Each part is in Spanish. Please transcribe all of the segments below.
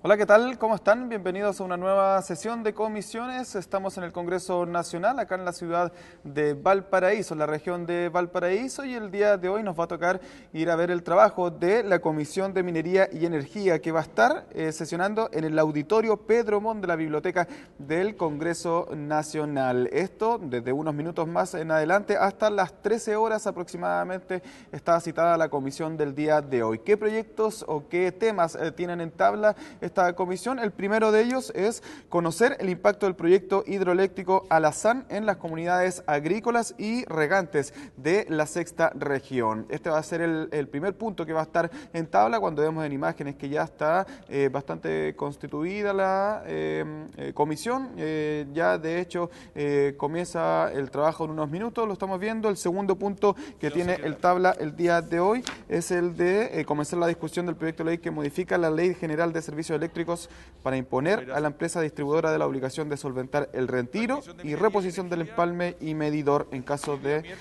Hola, ¿qué tal? ¿Cómo están? Bienvenidos a una nueva sesión de comisiones. Estamos en el Congreso Nacional, acá en la ciudad de Valparaíso, en la región de Valparaíso, y el día de hoy nos va a tocar ir a ver el trabajo de la Comisión de Minería y Energía, que va a estar sesionando en el auditorio Pedro Montt de la Biblioteca del Congreso Nacional. Esto desde unos minutos más en adelante hasta las 13 horas aproximadamente está citada la comisión del día de hoy. ¿Qué proyectos o qué temas tienen en tabla esta comisión? El primero de ellos es conocer el impacto del proyecto hidroeléctrico Alazán en las comunidades agrícolas y regantes de la sexta región. Este va a ser el primer punto que va a estar en tabla cuando vemos en imágenes que ya está bastante constituida la comisión. Ya de hecho comienza el trabajo en unos minutos, lo estamos viendo. El segundo punto que tiene el tabla el día de hoy es el de comenzar la discusión del proyecto de ley que modifica la Ley General de Servicios Eléctricos para imponer a la empresa distribuidora de la obligación de solventar el retiro y reposición del empalme y medidor en caso de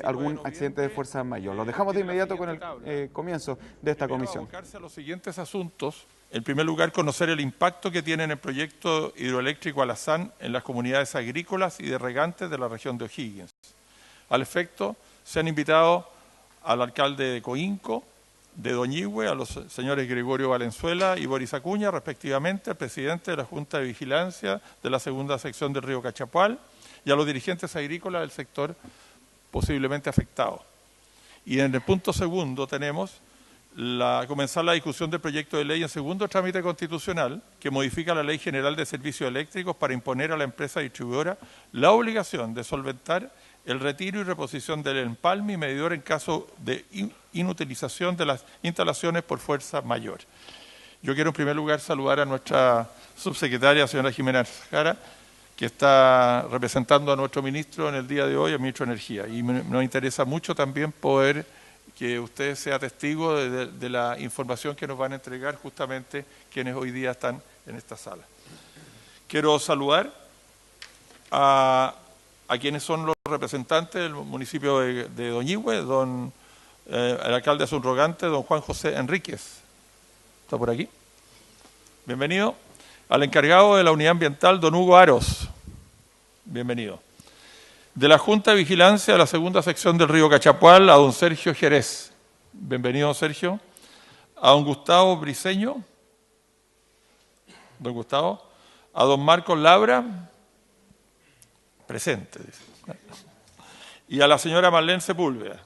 algún accidente de fuerza mayor. Lo dejamos de inmediato con el comienzo de esta comisión. Abocarse a los siguientes asuntos. En primer lugar, conocer el impacto que tiene en el proyecto hidroeléctrico Alazán en las comunidades agrícolas y de regantes de la región de O'Higgins. Al efecto, se han invitado al alcalde de Coinco, de Doñihue, a los señores Gregorio Valenzuela y Boris Acuña, respectivamente, al presidente de la Junta de Vigilancia de la segunda sección del río Cachapual, y a los dirigentes agrícolas del sector posiblemente afectado. Y en el punto segundo tenemos comenzar la discusión del proyecto de ley en segundo trámite constitucional que modifica la Ley General de Servicios Eléctricos para imponer a la empresa distribuidora la obligación de solventar el retiro y reposición del empalme y medidor en caso de inutilización de las instalaciones por fuerza mayor. Yo quiero en primer lugar saludar a nuestra subsecretaria, señora Jimena Jara, que está representando a nuestro ministro en el día de hoy, el ministro de Energía. Y nos interesa mucho también poder que usted sea testigo de la información que nos van a entregar justamente quienes hoy día están en esta sala. Quiero saludar a quienes son los representantes del municipio de Doñihue, el alcalde subrogante, don Juan José Enríquez. ¿Está por aquí? Bienvenido. Al encargado de la unidad ambiental, don Hugo Aros. Bienvenido. De la Junta de Vigilancia de la segunda sección del río Cachapual, a don Sergio Jerez. Bienvenido, don Sergio. A don Gustavo Briceño. Don Gustavo. A don Marcos Labra. Presente. Y a la señora Marlene Sepúlveda.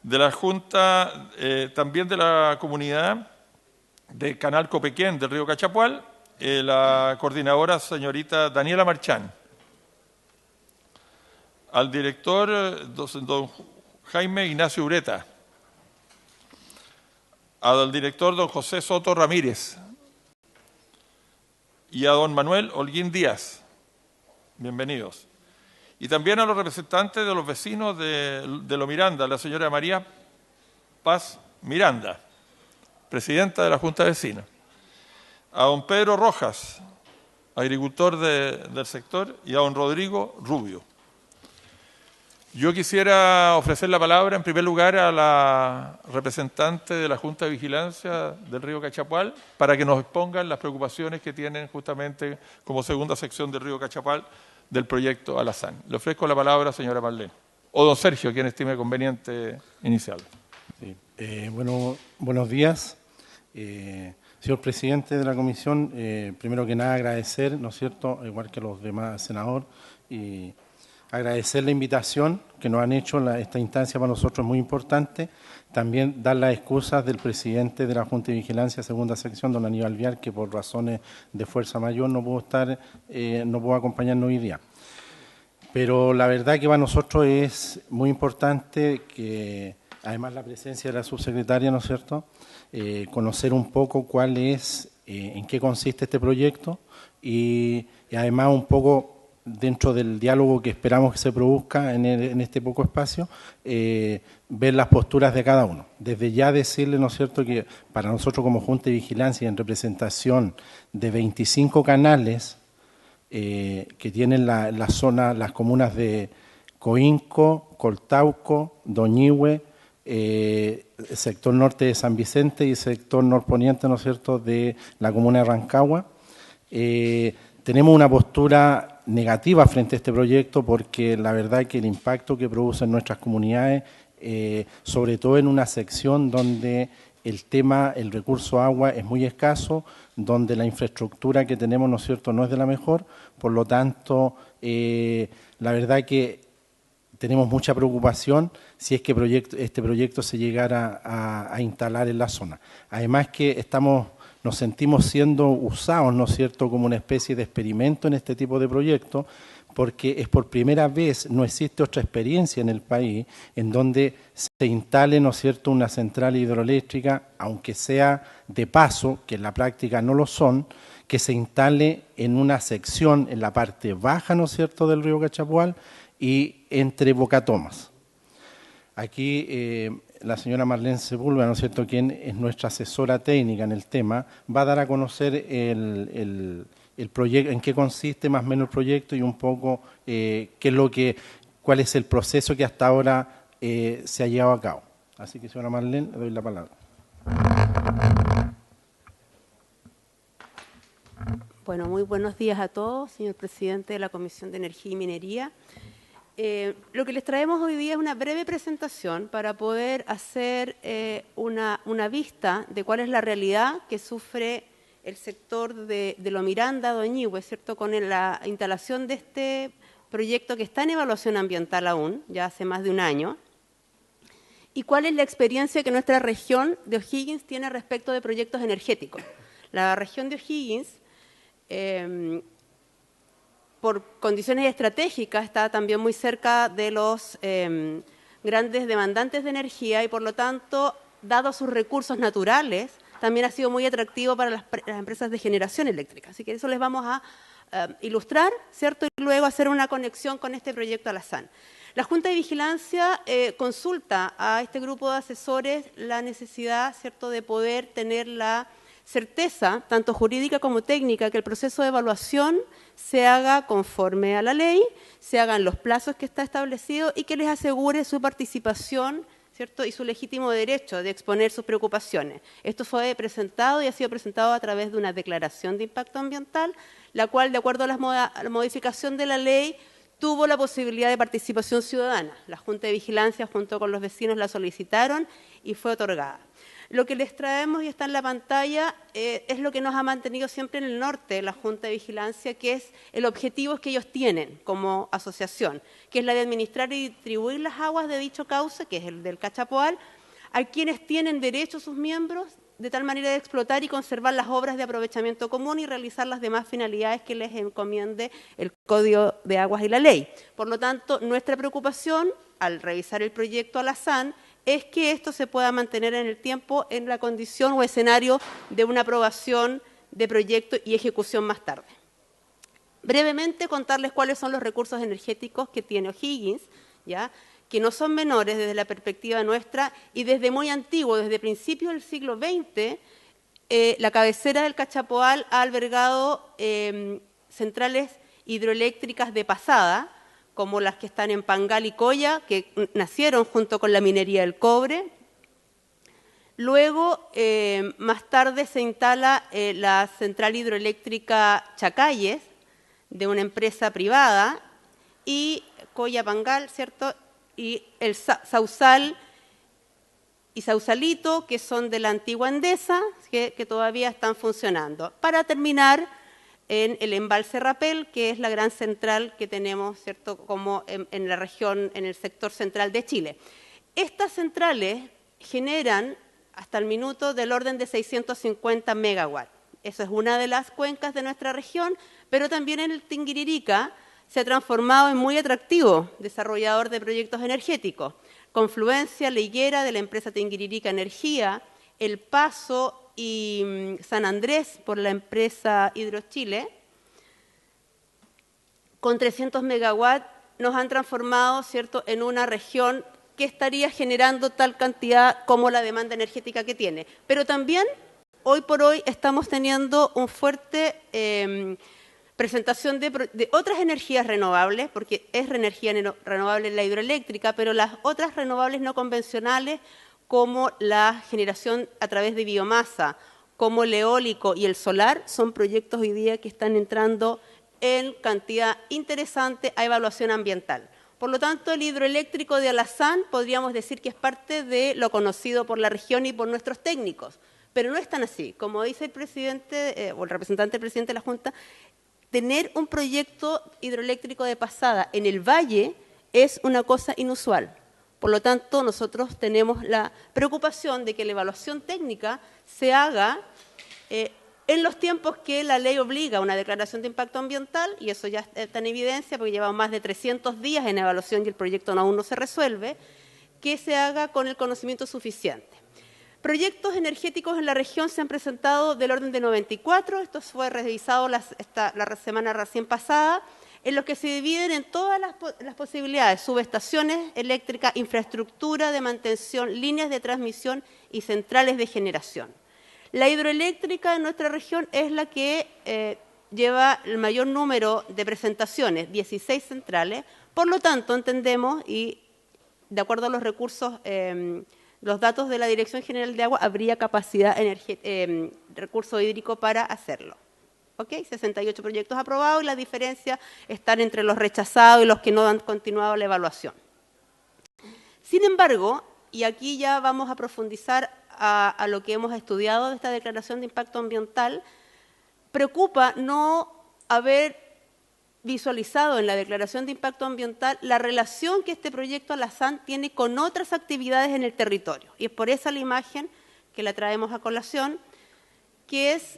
De la Junta, también de la comunidad de Canal Copequén del río Cachapual, la coordinadora señorita Daniela Marchán. Al director, don Jaime Ignacio Ureta. Al director, don José Soto Ramírez. Y a don Manuel Holguín Díaz. Bienvenidos. Y también a los representantes de los vecinos de Lo Miranda, la señora María Paz Miranda, presidenta de la Junta de Vecinos. A don Pedro Rojas, agricultor del sector, y a don Rodrigo Rubio. Yo quisiera ofrecer la palabra en primer lugar a la representante de la Junta de Vigilancia del río Cachapual para que nos expongan las preocupaciones que tienen justamente como segunda sección del río Cachapual del proyecto Alazán. Le ofrezco la palabra, señora Marlene. O don Sergio, quien estime conveniente inicial. Sí. Buenos días. Señor presidente de la comisión, primero que nada agradecer, ¿no es cierto?, igual que los demás senadores, y agradecer la invitación que nos han hecho. Esta instancia para nosotros es muy importante. También dar las excusas del presidente de la Junta de Vigilancia, segunda sección, don Aníbal Vial, que por razones de fuerza mayor no pudo acompañarnos hoy día. Pero la verdad que para nosotros es muy importante que, además la presencia de la subsecretaria, ¿no es cierto?, conocer un poco cuál es, en qué consiste este proyecto y además un poco dentro del diálogo que esperamos que se produzca en este poco espacio, ver las posturas de cada uno. Desde ya decirle, ¿no es cierto?, que para nosotros como Junta de Vigilancia, en representación de 25 canales que tienen la zona, las comunas de Coinco, Coltauco, Doñihue, sector norte de San Vicente y sector norponiente, ¿no es cierto?, de la comuna de Rancagua. Tenemos una postura negativa frente a este proyecto porque la verdad es que el impacto que produce en nuestras comunidades, sobre todo en una sección donde el recurso agua es muy escaso, donde la infraestructura que tenemos, ¿no es cierto?, no es de la mejor, por lo tanto, la verdad que tenemos mucha preocupación si es que este proyecto se llegara a instalar en la zona. Además que nos sentimos siendo usados, ¿no es cierto?, como una especie de experimento en este tipo de proyectos, porque es por primera vez, no existe otra experiencia en el país en donde se instale, ¿no es cierto?, una central hidroeléctrica, aunque sea de paso, que en la práctica no lo son, que se instale en una sección en la parte baja, ¿no es cierto?, del río Cachapoal y entre Bocatomas. Aquí la señora Marlene Sepúlveda, ¿no es cierto?, quien es nuestra asesora técnica en el tema, va a dar a conocer el proyecto, en qué consiste más o menos el proyecto y un poco cuál es el proceso que hasta ahora se ha llevado a cabo. Así que, señora Marlene, le doy la palabra. Bueno, muy buenos días a todos, señor presidente de la Comisión de Energía y Minería. Lo que les traemos hoy día es una breve presentación para poder hacer una vista de cuál es la realidad que sufre el sector de Lo Miranda, Doñihue, ¿cierto?, con la instalación de este proyecto que está en evaluación ambiental aún, ya hace más de un año, y cuál es la experiencia que nuestra región de O'Higgins tiene respecto de proyectos energéticos. La región de O'Higgins, por condiciones estratégicas, está también muy cerca de los grandes demandantes de energía y, por lo tanto, dado sus recursos naturales, también ha sido muy atractivo para las empresas de generación eléctrica. Así que eso les vamos a ilustrar, ¿cierto?, y luego hacer una conexión con este proyecto Alazán. La Junta de Vigilancia consulta a este grupo de asesores la necesidad, ¿cierto?, de poder tener la certeza, tanto jurídica como técnica, que el proceso de evaluación se haga conforme a la ley, se hagan los plazos que está establecido y que les asegure su participación, ¿cierto?, y su legítimo derecho de exponer sus preocupaciones. Esto fue presentado y ha sido presentado a través de una declaración de impacto ambiental, la cual, de acuerdo a la modificación de la ley, tuvo la posibilidad de participación ciudadana. La Junta de Vigilancia, junto con los vecinos, la solicitaron y fue otorgada. Lo que les traemos y está en la pantalla es lo que nos ha mantenido siempre en el norte la Junta de Vigilancia, que es el objetivo que ellos tienen como asociación, que es la de administrar y distribuir las aguas de dicho cauce, que es el del Cachapoal, a quienes tienen derecho sus miembros, de tal manera de explotar y conservar las obras de aprovechamiento común y realizar las demás finalidades que les encomiende el Código de Aguas y la ley. Por lo tanto, nuestra preocupación al revisar el proyecto Alazán es que esto se pueda mantener en el tiempo en la condición o escenario de una aprobación de proyecto y ejecución más tarde. Brevemente contarles cuáles son los recursos energéticos que tiene O'Higgins, ¿ya?, que no son menores desde la perspectiva nuestra y desde muy antiguo, desde principios del siglo XX, la cabecera del Cachapoal ha albergado centrales hidroeléctricas de pasada, como las que están en Pangal y Coya, que nacieron junto con la minería del cobre. Luego, más tarde, se instala la central hidroeléctrica Chacayes, de una empresa privada, y Coya Pangal, ¿cierto?, y el Sausal y Sausalito, que son de la antigua Endesa, que todavía están funcionando. Para terminar, en el embalse Rapel, que es la gran central que tenemos, ¿cierto?, como en la región, en el sector central de Chile. Estas centrales generan hasta el minuto del orden de 650 megawatts. Eso es una de las cuencas de nuestra región, pero también en el Tinguiririca se ha transformado en muy atractivo desarrollador de proyectos energéticos. Confluencia, La Higuera, de la empresa Tinguiririca Energía, El Paso y San Andrés, por la empresa Hidrochile, con 300 megawatts nos han transformado, ¿cierto?, en una región que estaría generando tal cantidad como la demanda energética que tiene. Pero también, hoy por hoy, estamos teniendo un fuerte presentación de otras energías renovables, porque es energía renovable la hidroeléctrica, pero las otras renovables no convencionales, como la generación a través de biomasa, como el eólico y el solar, son proyectos hoy día que están entrando en cantidad interesante a evaluación ambiental. Por lo tanto, el hidroeléctrico de Alazán podríamos decir que es parte de lo conocido por la región y por nuestros técnicos, pero no es tan así. Como dice el presidente o el representante del presidente de la Junta, tener un proyecto hidroeléctrico de pasada en el valle es una cosa inusual. Por lo tanto, nosotros tenemos la preocupación de que la evaluación técnica se haga en los tiempos que la ley obliga a una declaración de impacto ambiental, y eso ya está en evidencia porque llevamos más de 300 días en evaluación y el proyecto aún no se resuelve, que se haga con el conocimiento suficiente. Proyectos energéticos en la región se han presentado del orden de 94, esto fue revisado la semana recién pasada, en los que se dividen en todas las posibilidades: subestaciones eléctricas, infraestructura de mantención, líneas de transmisión y centrales de generación. La hidroeléctrica en nuestra región es la que lleva el mayor número de presentaciones, 16 centrales. Por lo tanto, entendemos, y de acuerdo a los recursos, los datos de la Dirección General de Agua, habría capacidad recurso hídrico para hacerlo. ¿Ok? 68 proyectos aprobados y la diferencia están entre los rechazados y los que no han continuado la evaluación. Sin embargo, y aquí ya vamos a profundizar a lo que hemos estudiado de esta declaración de impacto ambiental, preocupa no haber visualizado en la declaración de impacto ambiental la relación que este proyecto Alazán tiene con otras actividades en el territorio. Y es por esa la imagen que la traemos a colación, que es,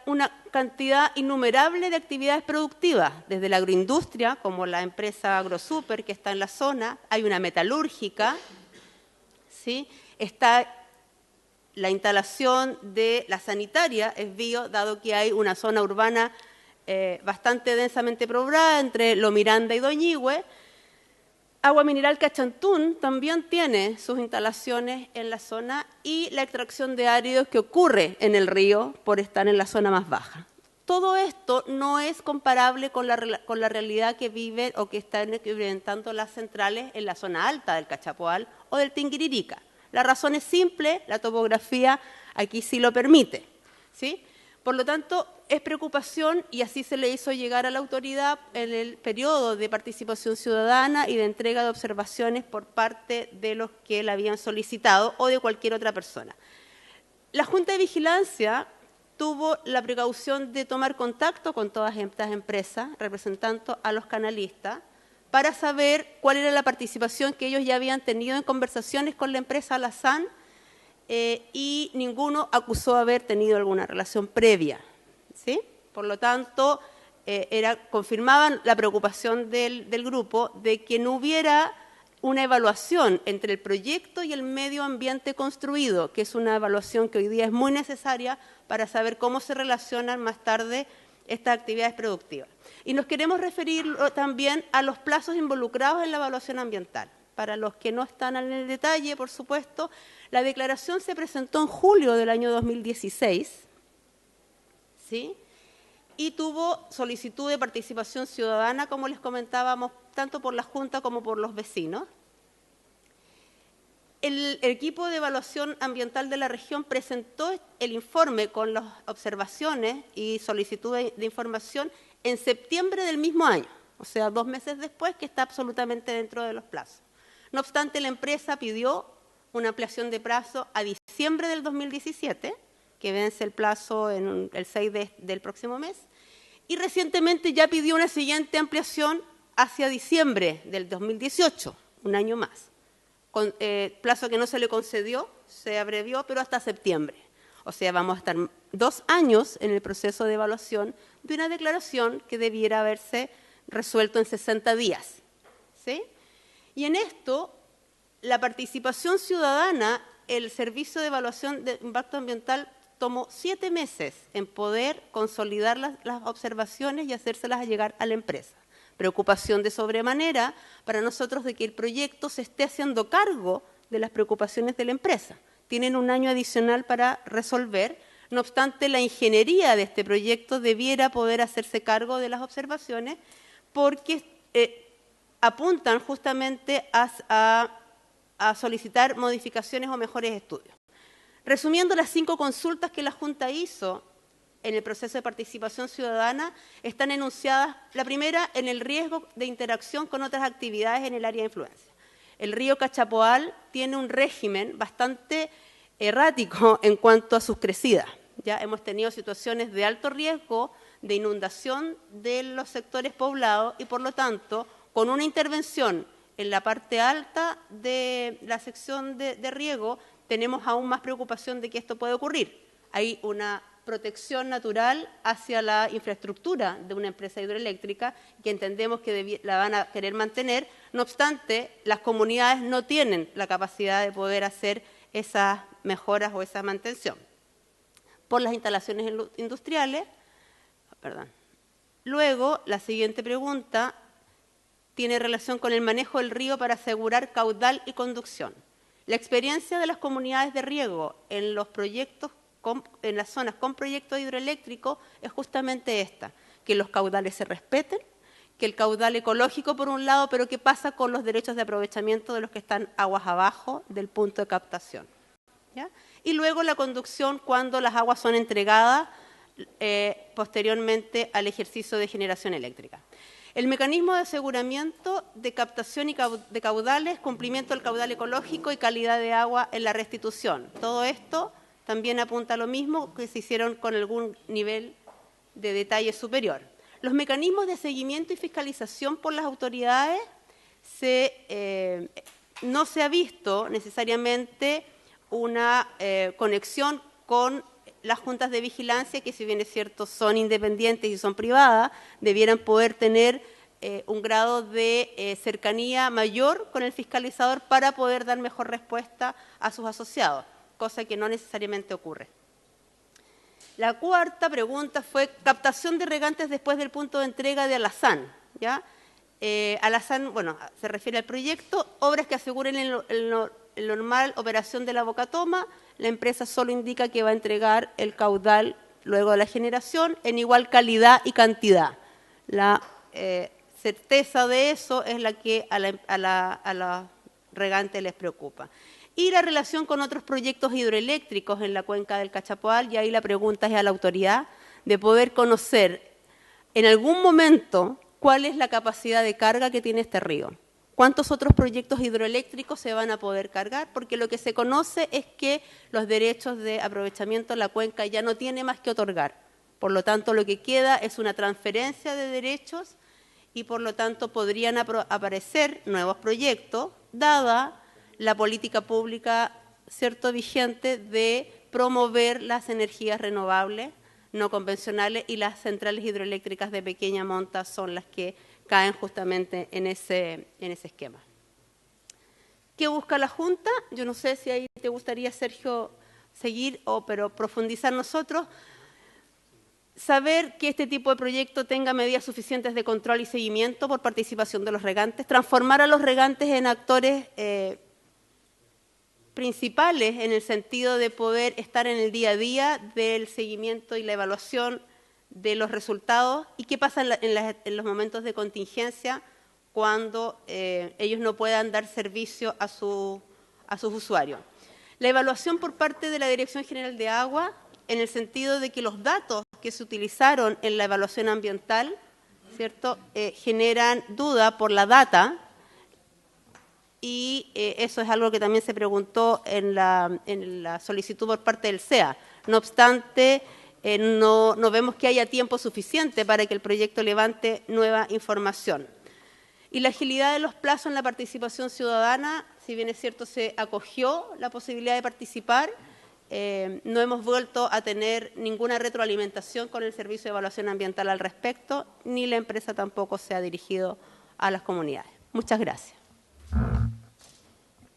una cantidad innumerable de actividades productivas, desde la agroindustria, como la empresa AgroSuper, que está en la zona, hay una metalúrgica, ¿sí? Está la instalación de la sanitaria, es bio, dado que hay una zona urbana bastante densamente poblada entre Lo Miranda y Doñihue. Agua Mineral Cachantún también tiene sus instalaciones en la zona, y la extracción de áridos que ocurre en el río por estar en la zona más baja. Todo esto no es comparable con la realidad que viven o que están experimentando las centrales en la zona alta del Cachapoal o del Tinguiririca. La razón es simple, la topografía aquí sí lo permite, ¿sí? Por lo tanto, es preocupación, y así se le hizo llegar a la autoridad en el periodo de participación ciudadana y de entrega de observaciones por parte de los que la habían solicitado o de cualquier otra persona. La Junta de Vigilancia tuvo la precaución de tomar contacto con todas estas empresas, representando a los canalistas, para saber cuál era la participación que ellos ya habían tenido en conversaciones con la empresa Alazán, y ninguno acusó haber tenido alguna relación previa, ¿sí? Por lo tanto, confirmaban la preocupación del grupo de que no hubiera una evaluación entre el proyecto y el medio ambiente construido, que es una evaluación que hoy día es muy necesaria para saber cómo se relacionan más tarde estas actividades productivas. Y nos queremos referir también a los plazos involucrados en la evaluación ambiental. Para los que no están en el detalle, por supuesto, la declaración se presentó en julio del año 2016, ¿sí? Y tuvo solicitud de participación ciudadana, como les comentábamos, tanto por la Junta como por los vecinos. El equipo de evaluación ambiental de la región presentó el informe con las observaciones y solicitud de información en septiembre del mismo año, o sea, 2 meses después, que está absolutamente dentro de los plazos. No obstante, la empresa pidió una ampliación de plazo a diciembre del 2017, que vence el plazo en el 6 del próximo mes, y recientemente ya pidió una siguiente ampliación hacia diciembre del 2018, un año más. Plazo que no se le concedió, se abrevió, pero hasta septiembre. O sea, vamos a estar 2 años en el proceso de evaluación de una declaración que debiera haberse resuelto en 60 días, ¿sí? Y en esto, la participación ciudadana, el Servicio de Evaluación de Impacto Ambiental tomó 7 meses en poder consolidar las observaciones y hacérselas llegar a la empresa. Preocupación de sobremanera para nosotros de que el proyecto se esté haciendo cargo de las preocupaciones de la empresa. Tienen un año adicional para resolver. No obstante, la ingeniería de este proyecto debiera poder hacerse cargo de las observaciones porque apuntan justamente a solicitar modificaciones o mejores estudios. Resumiendo, las 5 consultas que la Junta hizo en el proceso de participación ciudadana están enunciadas, la primera, en el riesgo de interacción con otras actividades en el área de influencia. El río Cachapoal tiene un régimen bastante errático en cuanto a sus crecidas. Ya hemos tenido situaciones de alto riesgo de inundación de los sectores poblados y, por lo tanto, con una intervención en la parte alta de la sección de riego, tenemos aún más preocupación de que esto puede ocurrir. Hay una protección natural hacia la infraestructura de una empresa hidroeléctrica que entendemos que la van a querer mantener. No obstante, las comunidades no tienen la capacidad de poder hacer esas mejoras o esa mantención por las instalaciones industriales. Perdón. Luego, la siguiente pregunta tiene relación con el manejo del río para asegurar caudal y conducción. La experiencia de las comunidades de riego en los proyectos en las zonas con proyectos hidroeléctricos es justamente esta, que los caudales se respeten, que el caudal ecológico por un lado, pero ¿qué pasa con los derechos de aprovechamiento de los que están aguas abajo del punto de captación? ¿Ya? Y luego la conducción cuando las aguas son entregadas posteriormente al ejercicio de generación eléctrica. El mecanismo de aseguramiento de captación y de caudales, cumplimiento del caudal ecológico y calidad de agua en la restitución. Todo esto también apunta a lo mismo, que se hicieron con algún nivel de detalle superior. Los mecanismos de seguimiento y fiscalización por las autoridades no se ha visto necesariamente una conexión con las juntas de vigilancia, que si bien es cierto son independientes y son privadas, debieran poder tener un grado de cercanía mayor con el fiscalizador para poder dar mejor respuesta a sus asociados, cosa que no necesariamente ocurre. La cuarta pregunta fue captación de regantes después del punto de entrega de Alazán. ¿Ya? Alazán, bueno, se refiere al proyecto, obras que aseguren el normal operación de la bocatoma. La empresa solo indica que va a entregar el caudal luego de la generación en igual calidad y cantidad. La certeza de eso es la que a la regante les preocupa. Y la relación con otros proyectos hidroeléctricos en la cuenca del Cachapoal, y ahí la pregunta es a la autoridad de poder conocer en algún momento cuál es la capacidad de carga que tiene este río. ¿Cuántos otros proyectos hidroeléctricos se van a poder cargar? Porque lo que se conoce es que los derechos de aprovechamiento en la cuenca ya no tiene más que otorgar. Por lo tanto, lo que queda es una transferencia de derechos y por lo tanto podrían aparecer nuevos proyectos, dada la política pública vigente de promover las energías renovables, no convencionales, y las centrales hidroeléctricas de pequeña monta son las que caen justamente en ese esquema. ¿Qué busca la Junta? Yo no sé si ahí te gustaría, Sergio, seguir, pero profundizar nosotros. Saber que este tipo de proyecto tenga medidas suficientes de control y seguimiento por participación de los regantes, transformar a los regantes en actores principales en el sentido de poder estar en el día a día del seguimiento y la evaluación de los resultados y qué pasa en los momentos de contingencia cuando ellos no puedan dar servicio a sus usuarios. La evaluación por parte de la Dirección General de Agua en el sentido de que los datos que se utilizaron en la evaluación ambiental, ¿cierto?, generan duda por la data. Y eso es algo que también se preguntó en la solicitud por parte del CEA. No obstante, no vemos que haya tiempo suficiente para que el proyecto levante nueva información. Y la agilidad de los plazos en la participación ciudadana, si bien es cierto se acogió la posibilidad de participar, no hemos vuelto a tener ninguna retroalimentación con el Servicio de Evaluación Ambiental al respecto, ni la empresa tampoco se ha dirigido a las comunidades. Muchas gracias.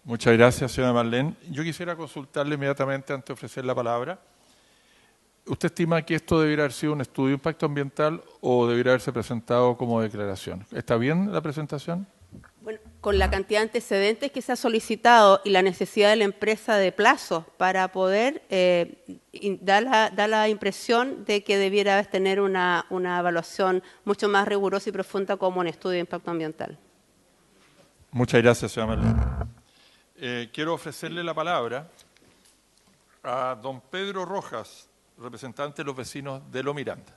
Muchas gracias, señora Marlene. Yo quisiera consultarle inmediatamente antes de ofrecer la palabra. ¿Usted estima que esto debiera haber sido un estudio de impacto ambiental o debiera haberse presentado como declaración? ¿Está bien la presentación? Bueno, con la cantidad de antecedentes que se ha solicitado y la necesidad de la empresa de plazo para poder dar la impresión de que debiera tener una evaluación mucho más rigurosa y profunda como un estudio de impacto ambiental. Muchas gracias, señora Marlene. Quiero ofrecerle la palabra a don Pedro Rojas, representante de los vecinos de Lo Miranda.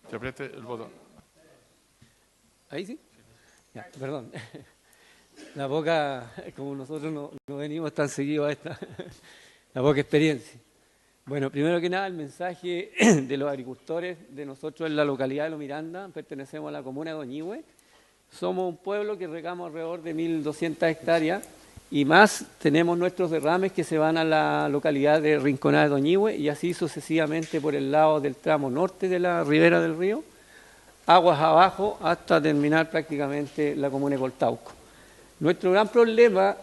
Que apriete el botón. ¿Ahí sí? Ya, perdón. La poca, como nosotros no venimos tan seguidos a esta, la poca experiencia. Bueno, primero que nada, el mensaje de los agricultores de nosotros en la localidad de Lo Miranda, pertenecemos a la comuna de Doñihue. Somos un pueblo que regamos alrededor de 1.200 hectáreas y más tenemos nuestros derrames que se van a la localidad de Rinconada de Doñihue y así sucesivamente por el lado del tramo norte de la ribera del río, aguas abajo hasta terminar prácticamente la comuna de Coltauco. Nuestro gran problema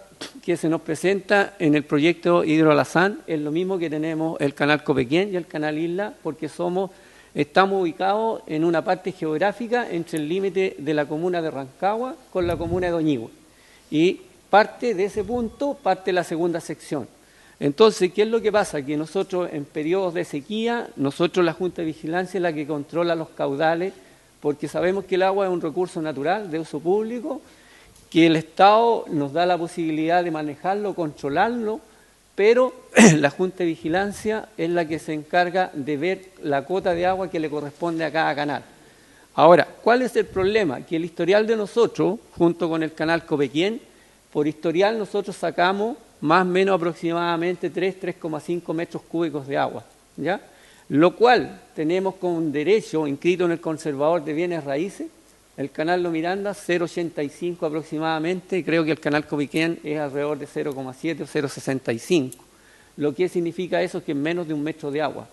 que se nos presenta en el proyecto Hidroalazán es lo mismo que tenemos el canal Copequén y el canal Isla, porque estamos ubicados en una parte geográfica entre el límite de la comuna de Rancagua con la comuna de Doñihue. Y parte de ese punto, parte la segunda sección. Entonces, ¿qué es lo que pasa? Que nosotros en periodos de sequía, la Junta de Vigilancia es la que controla los caudales, porque sabemos que el agua es un recurso natural de uso público, que el Estado nos da la posibilidad de manejarlo, controlarlo, pero la Junta de Vigilancia es la que se encarga de ver la cuota de agua que le corresponde a cada canal. Ahora, ¿cuál es el problema? Que el historial de nosotros, junto con el canal Copequén, por historial nosotros sacamos más o menos aproximadamente 3,5 metros cúbicos de agua, ¿ya? Lo cual tenemos con derecho inscrito en el conservador de bienes raíces, el canal Lo Miranda 0,85 aproximadamente, y creo que el canal Copequén es alrededor de 0,7 o 0,65. Lo que significa eso es que es menos de un metro de agua.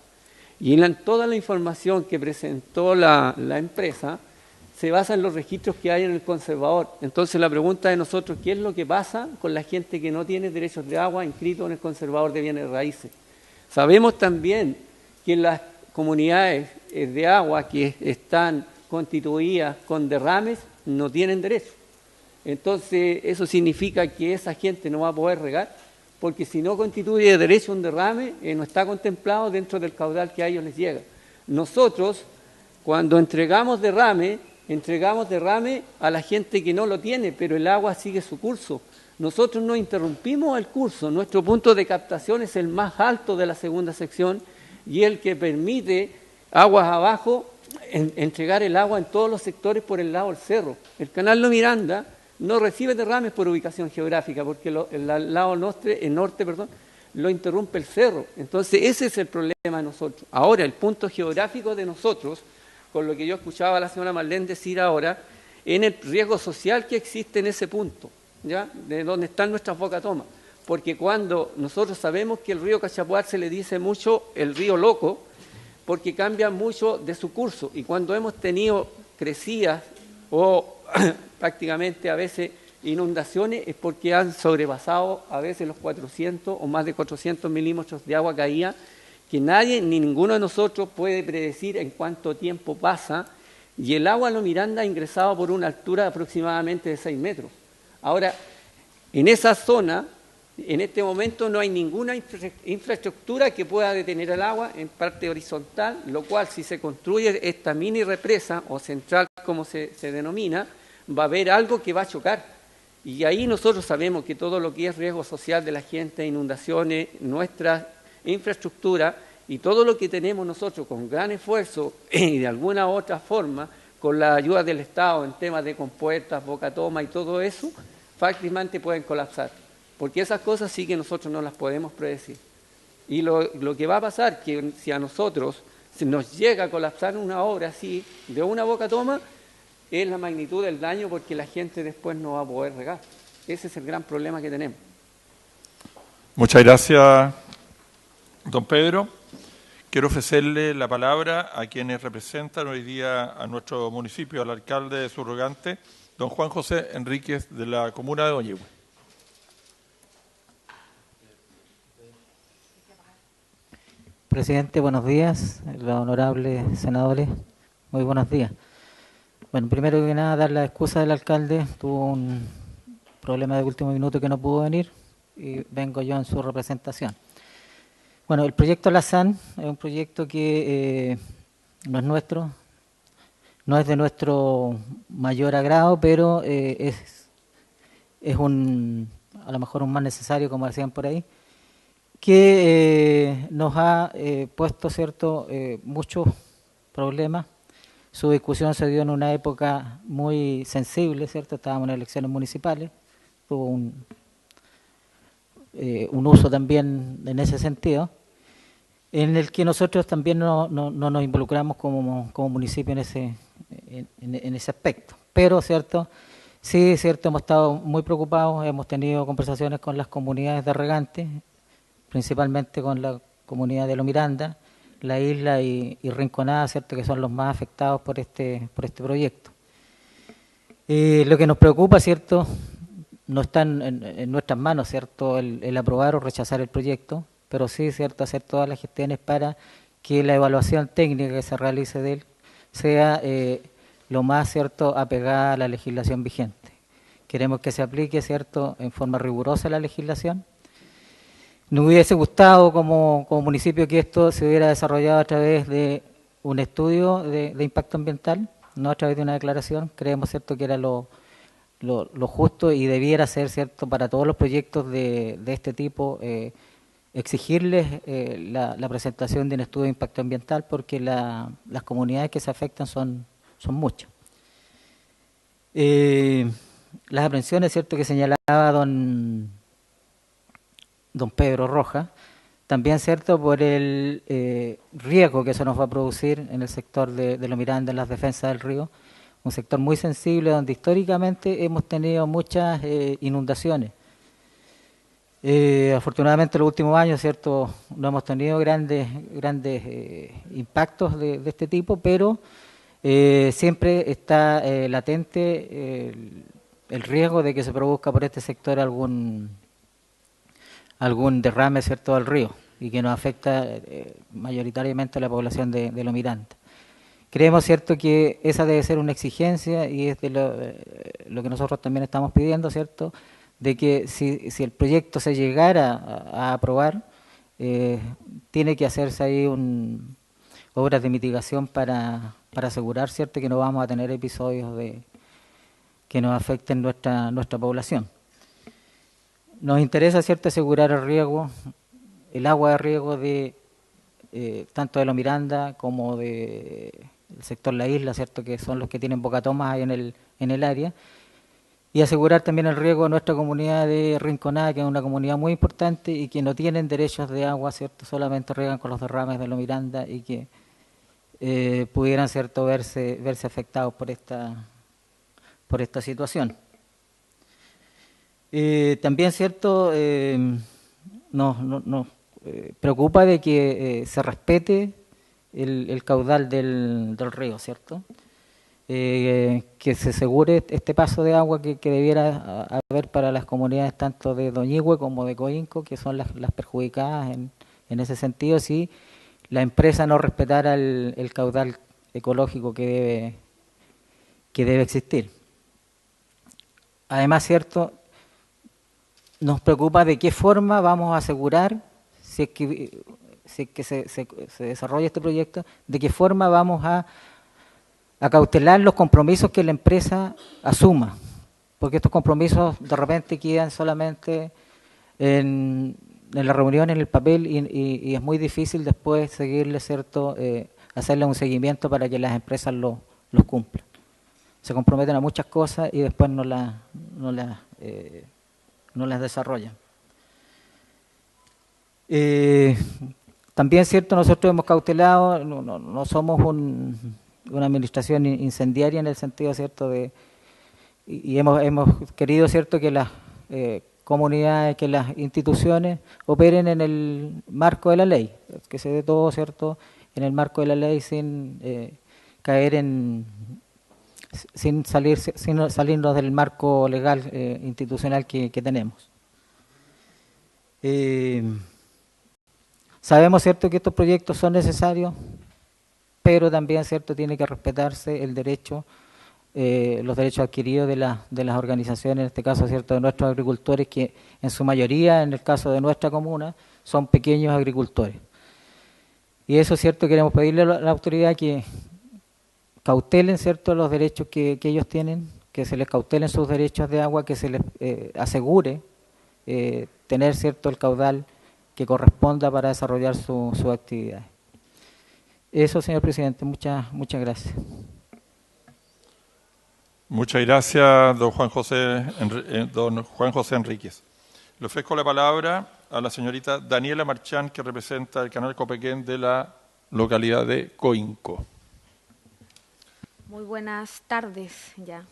Y en toda la información que presentó la empresa se basa en los registros que hay en el conservador. Entonces la pregunta de nosotros, ¿qué es lo que pasa con la gente que no tiene derechos de agua inscritos en el conservador de bienes raíces? Sabemos también que las comunidades de agua que están constituidas con derrames no tienen derecho. Entonces eso significa que esa gente no va a poder regar, porque si no constituye derecho un derrame, no está contemplado dentro del caudal que a ellos les llega. Nosotros, cuando entregamos derrame a la gente que no lo tiene, pero el agua sigue su curso. Nosotros no interrumpimos el curso, nuestro punto de captación es el más alto de la segunda sección y el que permite aguas abajo entregar el agua en todos los sectores por el lado del cerro. El canal Lo Miranda no recibe derrames por ubicación geográfica, porque el lado norte, lo interrumpe el cerro. Entonces ese es el problema de nosotros. Ahora, el punto geográfico de nosotros, con lo que yo escuchaba a la señora Marlene decir ahora, en el riesgo social que existe en ese punto, ¿ya? De donde están nuestras bocatomas. Porque cuando nosotros sabemos que el río Cachapual se le dice mucho el río loco, porque cambia mucho de su curso. Y cuando hemos tenido crecidas o prácticamente a veces inundaciones, es porque han sobrepasado a veces los 400 o más de 400 milímetros de agua caída, que nadie ni ninguno de nosotros puede predecir en cuánto tiempo pasa, y el agua Lo Miranda ha ingresado por una altura de aproximadamente de 6 metros. Ahora, en esa zona, en este momento no hay ninguna infraestructura que pueda detener el agua en parte horizontal, lo cual si se construye esta mini represa o central como se denomina, va a haber algo que va a chocar. Y ahí nosotros sabemos que todo lo que es riesgo social de la gente, inundaciones, nuestra infraestructura y todo lo que tenemos nosotros con gran esfuerzo y de alguna u otra forma, con la ayuda del Estado en temas de compuertas, bocatoma y todo eso, fácilmente pueden colapsar. Porque esas cosas sí que nosotros no las podemos predecir. Y lo que va a pasar, que si a nosotros se nos llega a colapsar una obra así, de una bocatoma, es la magnitud del daño porque la gente después no va a poder regar. Ese es el gran problema que tenemos. Muchas gracias, don Pedro. Quiero ofrecerle la palabra a quienes representan hoy día a nuestro municipio, al alcalde subrogante, don Juan José Enríquez, de la comuna de Doñihue. Presidente, buenos días. Los honorables senadores, muy buenos días. Bueno, primero que nada, dar la excusa del alcalde. Tuvo un problema de último minuto que no pudo venir y vengo yo en su representación. Bueno, el proyecto Lazán es un proyecto que no es nuestro, no es de nuestro mayor agrado, pero es a lo mejor un más necesario, como decían por ahí, que nos ha puesto muchos problemas. Su discusión se dio en una época muy sensible, ¿cierto? Estábamos en elecciones municipales, tuvo un uso también en ese sentido, en el que nosotros también no nos involucramos como municipio en ese aspecto. Pero, ¿cierto? Sí, cierto, hemos estado muy preocupados, hemos tenido conversaciones con las comunidades de regantes, principalmente con la comunidad de Lo Miranda, La Isla y Rinconada, ¿cierto?, que son los más afectados por este proyecto. Lo que nos preocupa, ¿cierto?, no está en nuestras manos, ¿cierto?, el aprobar o rechazar el proyecto, pero sí, ¿cierto?, hacer todas las gestiones para que la evaluación técnica que se realice de él sea lo más, ¿cierto?, apegada a la legislación vigente. Queremos que se aplique, ¿cierto?, en forma rigurosa la legislación. Nos hubiese gustado como municipio que esto se hubiera desarrollado a través de un estudio de impacto ambiental, no a través de una declaración. Creemos, ¿cierto?, que era lo justo y debiera ser, ¿cierto?, para todos los proyectos de este tipo, exigirles la presentación de un estudio de impacto ambiental, porque las comunidades que se afectan son muchas. Las aprehensiones, ¿cierto?, que señalaba don Pedro Rojas, también, ¿cierto?, por el riesgo que eso nos va a producir en el sector de Lo Miranda, en las defensas del río, un sector muy sensible donde históricamente hemos tenido muchas inundaciones. Afortunadamente en los últimos años, ¿cierto?, no hemos tenido grandes impactos de este tipo, pero siempre está latente el riesgo de que se produzca por este sector algún derrame, ¿cierto?, al río, y que nos afecta mayoritariamente a la población de Lo Miranda. Creemos, ¿cierto?, que esa debe ser una exigencia y es de lo que nosotros también estamos pidiendo, ¿cierto?, de que si el proyecto se llegara a aprobar, tiene que hacerse ahí obras de mitigación para asegurar, ¿cierto?, que no vamos a tener episodios que nos afecten nuestra población. Nos interesa, ¿cierto?, asegurar el agua de riego de tanto de Lo Miranda como del sector La Isla, ¿cierto?, que son los que tienen bocatomas ahí en el área, y asegurar también el riego de nuestra comunidad de Rinconada, que es una comunidad muy importante y que no tienen derechos de agua, ¿cierto?, solamente riegan con los derrames de Lo Miranda y que pudieran, ¿cierto?, verse afectados por esta situación. También, ¿cierto?, nos preocupa de que se respete el caudal del río, ¿cierto?, que se asegure este paso de agua que debiera haber para las comunidades tanto de Doñihue como de Coinco, que son las perjudicadas en ese sentido, si la empresa no respetara el caudal ecológico que debe existir. Además, ¿cierto?, nos preocupa de qué forma vamos a asegurar, si es que se desarrolla este proyecto, de qué forma vamos a cautelar los compromisos que la empresa asuma, porque estos compromisos de repente quedan solamente en la reunión, en el papel, y es muy difícil después seguirle, ¿cierto?, hacerle un seguimiento para que las empresas los cumplan. Se comprometen a muchas cosas y después no las desarrollan. También, ¿cierto?, nosotros hemos cautelado, no somos una administración incendiaria en el sentido, ¿cierto?, y hemos querido, ¿cierto?, que las comunidades, que las instituciones operen en el marco de la ley, que se dé todo, ¿cierto?, en el marco de la ley sin caer sin salirnos del marco legal institucional que tenemos. Sabemos, ¿cierto?, que estos proyectos son necesarios, pero también, ¿cierto?, tiene que respetarse el derecho, los derechos adquiridos de las organizaciones, en este caso, ¿cierto?, de nuestros agricultores, que en su mayoría, en el caso de nuestra comuna, son pequeños agricultores. Y eso, ¿cierto?, queremos pedirle a la autoridad que cautelen, ¿cierto?, los derechos que ellos tienen, que se les cautelen sus derechos de agua, que se les asegure tener, ¿cierto?, el caudal que corresponda para desarrollar su actividad. Eso, señor presidente, muchas gracias. Muchas gracias, don Juan José Enríquez. Le ofrezco la palabra a la señorita Daniela Marchán, que representa el canal Copequén de la localidad de Coinco. Muy buenas tardes ya.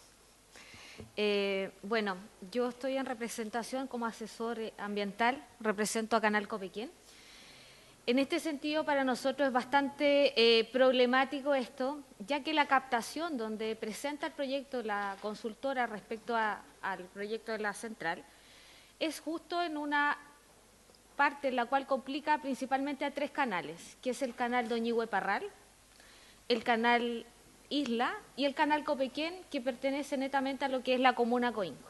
Bueno, yo estoy en representación como asesor ambiental, represento a Canal Copequén. En este sentido, para nosotros es bastante problemático esto, ya que la captación donde presenta el proyecto la consultora respecto al proyecto de la central es justo en una parte en la cual complica principalmente a 3 canales, que es el canal Doñihue-Parral, el canal Isla y el canal Copequén, que pertenece netamente a lo que es la comuna Coinco.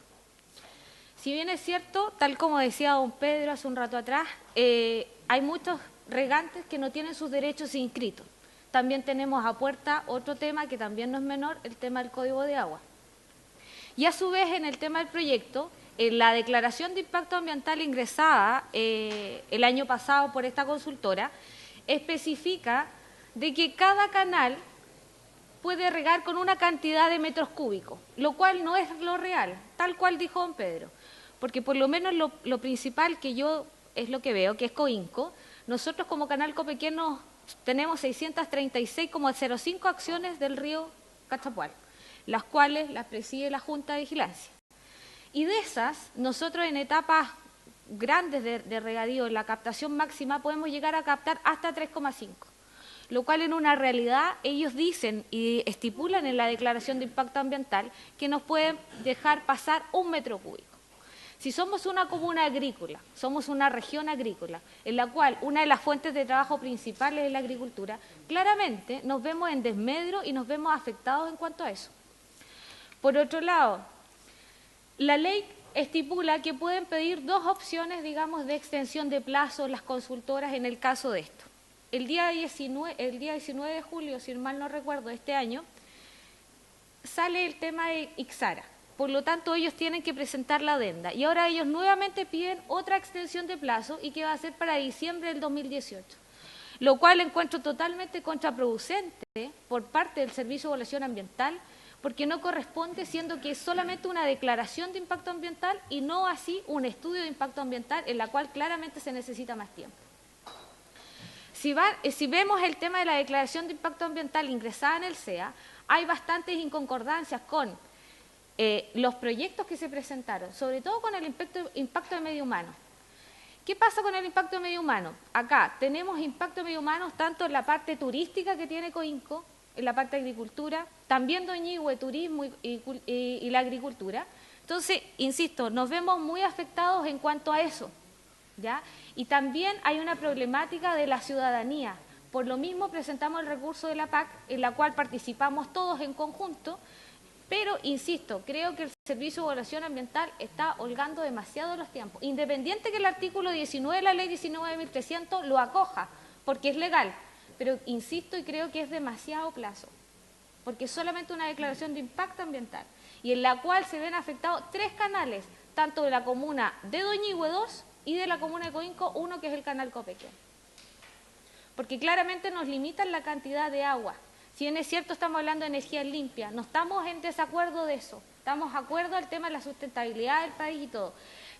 Si bien es cierto, tal como decía don Pedro hace un rato atrás, hay muchos regantes que no tienen sus derechos inscritos. También tenemos a puerta otro tema que también no es menor, el tema del Código de Agua. Y a su vez, en el tema del proyecto, en la declaración de impacto ambiental ingresada el año pasado por esta consultora, especifica de que cada canal puede regar con una cantidad de metros cúbicos, lo cual no es lo real, tal cual dijo don Pedro, porque por lo menos lo principal que yo es lo que veo, que es Coinco, nosotros como Canal Copequén tenemos 636,05 acciones del río Cachapual, las cuales las preside la Junta de Vigilancia. Y de esas, nosotros en etapas grandes de regadío, en la captación máxima, podemos llegar a captar hasta 3,5. Lo cual en una realidad ellos dicen y estipulan en la declaración de impacto ambiental que nos pueden dejar pasar 1 metro cúbico. Si somos una comuna agrícola, somos una región agrícola, en la cual una de las fuentes de trabajo principales es la agricultura, claramente nos vemos en desmedro y nos vemos afectados en cuanto a eso. Por otro lado, la ley estipula que pueden pedir 2 opciones, digamos, de extensión de plazo las consultoras en el caso de esto. El día 19 de julio, si mal no recuerdo, de este año, sale el tema de Ixara. Por lo tanto, ellos tienen que presentar la adenda. Y ahora ellos nuevamente piden otra extensión de plazo y que va a ser para diciembre del 2018. Lo cual encuentro totalmente contraproducente por parte del Servicio de Evaluación Ambiental, porque no corresponde, siendo que es solamente una declaración de impacto ambiental y no así un estudio de impacto ambiental, en la cual claramente se necesita más tiempo. Si vemos el tema de la declaración de impacto ambiental ingresada en el CEA, hay bastantes inconcordancias con los proyectos que se presentaron, sobre todo con el impacto de medio humano. ¿Qué pasa con el impacto de medio humano? Acá tenemos impacto de medio humano tanto en la parte turística que tiene Coinco, en la parte de agricultura, también Doñihue, turismo y la agricultura. Entonces, insisto, nos vemos muy afectados en cuanto a eso, ¿ya? Y también hay una problemática de la ciudadanía. Por lo mismo presentamos el recurso de la PAC, en la cual participamos todos en conjunto, pero, insisto, creo que el Servicio de Evaluación Ambiental está holgando demasiado los tiempos. Independiente que el artículo 19 de la Ley 19.300 lo acoja, porque es legal, pero insisto y creo que es demasiado plazo, porque es solamente una declaración de impacto ambiental, y en la cual se ven afectados 3 canales, tanto de la comuna de Doñihue 2 y de la comuna de Coinco 1, que es el canal Copequén. Porque claramente nos limitan la cantidad de agua. Si bien es cierto, estamos hablando de energía limpia, no estamos en desacuerdo de eso, estamos de acuerdo al tema de la sustentabilidad del país y todo.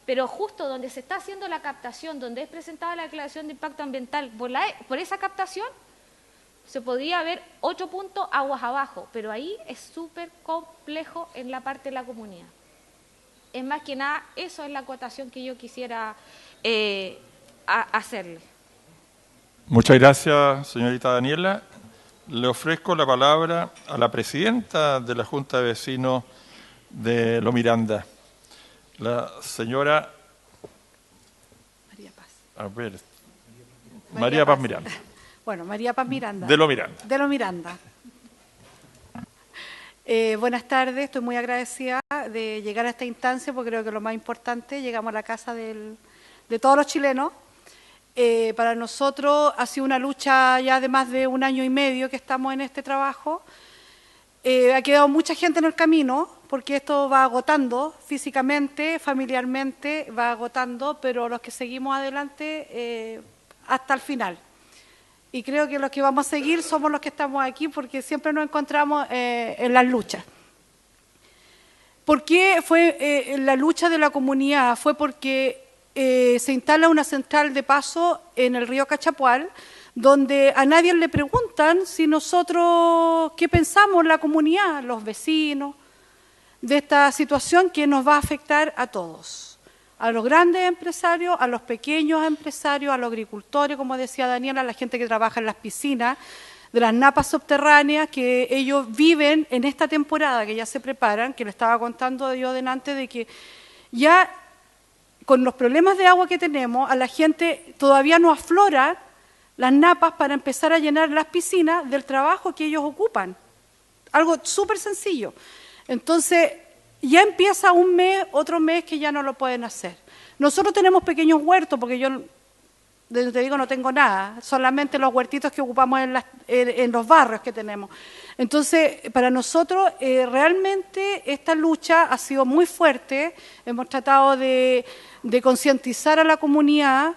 Pero justo donde se está haciendo la captación, donde es presentada la declaración de impacto ambiental, por esa captación, se podría ver 8 puntos aguas abajo, pero ahí es súper complejo en la parte de la comunidad. Es más que nada, eso es la acotación que yo quisiera hacerle. Muchas gracias, señorita Daniela. Le ofrezco la palabra a la presidenta de la Junta de Vecinos de Lo Miranda, la señora María Paz. A ver, María Paz Miranda. Bueno, María Paz Miranda. De lo Miranda. De lo Miranda. Buenas tardes, estoy muy agradecida de llegar a esta instancia porque creo que lo más importante, llegamos a la casa de todos los chilenos. Para nosotros ha sido una lucha ya de más de 1 año y medio que estamos en este trabajo. Ha quedado mucha gente en el camino porque esto va agotando físicamente, familiarmente, va agotando, pero los que seguimos adelante hasta el final. Y creo que los que vamos a seguir somos los que estamos aquí porque siempre nos encontramos en las luchas. ¿Por qué fue la lucha de la comunidad? Fue porque se instala una central de paso en el río Cachapual, donde a nadie le preguntan si nosotros, qué pensamos la comunidad, los vecinos, de esta situación que nos va a afectar a todos, a los grandes empresarios, a los pequeños empresarios, a los agricultores, como decía Daniela, a la gente que trabaja en las piscinas, de las napas subterráneas, que ellos viven en esta temporada, que ya se preparan, que le estaba contando yo delante, de que ya con los problemas de agua que tenemos, a la gente todavía no aflora las napas para empezar a llenar las piscinas del trabajo que ellos ocupan. Algo súper sencillo. Entonces, ya empieza un mes, otro mes que ya no lo pueden hacer. Nosotros tenemos pequeños huertos, porque yo, te digo, no tengo nada, solamente los huertitos que ocupamos en los barrios que tenemos. Entonces, para nosotros, realmente esta lucha ha sido muy fuerte, hemos tratado de concientizar a la comunidad,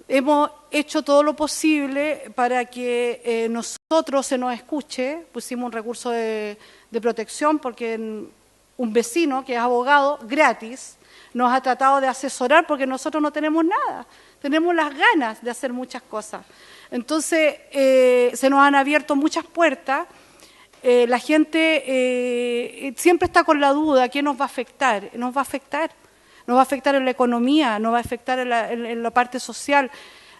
hemos hecho todo lo posible para que nosotros se nos escuche, pusimos un recurso de protección porque un vecino que es abogado gratis nos ha tratado de asesorar porque nosotros no tenemos nada, tenemos las ganas de hacer muchas cosas. Entonces se nos han abierto muchas puertas, la gente siempre está con la duda, ¿qué nos va a afectar? Nos va a afectar. Nos va a afectar en la economía, nos va a afectar en la parte social,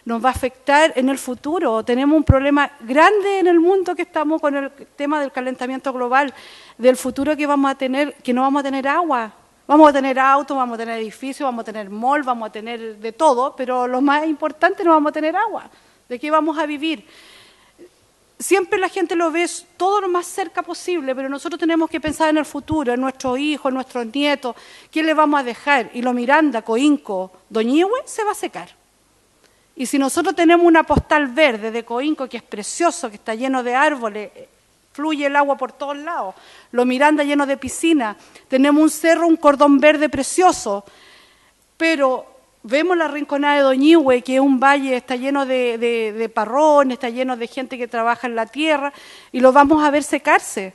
nos va a afectar en el futuro. Tenemos un problema grande en el mundo que estamos con el tema del calentamiento global, del futuro que vamos a tener, que no vamos a tener agua. Vamos a tener autos, vamos a tener edificios, vamos a tener mall, vamos a tener de todo, pero lo más importante, no vamos a tener agua. ¿De qué vamos a vivir? Siempre la gente lo ve todo lo más cerca posible, pero nosotros tenemos que pensar en el futuro, en nuestros hijos, en nuestros nietos, ¿qué le vamos a dejar? Y lo Miranda, Coinco, Doñihue se va a secar. Y si nosotros tenemos una postal verde de Coinco, que es precioso, que está lleno de árboles, fluye el agua por todos lados, lo Miranda lleno de piscinas, tenemos un cerro, un cordón verde precioso, pero vemos la Rinconada de Doñihue, que es un valle, está lleno de parrones, está lleno de gente que trabaja en la tierra, y lo vamos a ver secarse.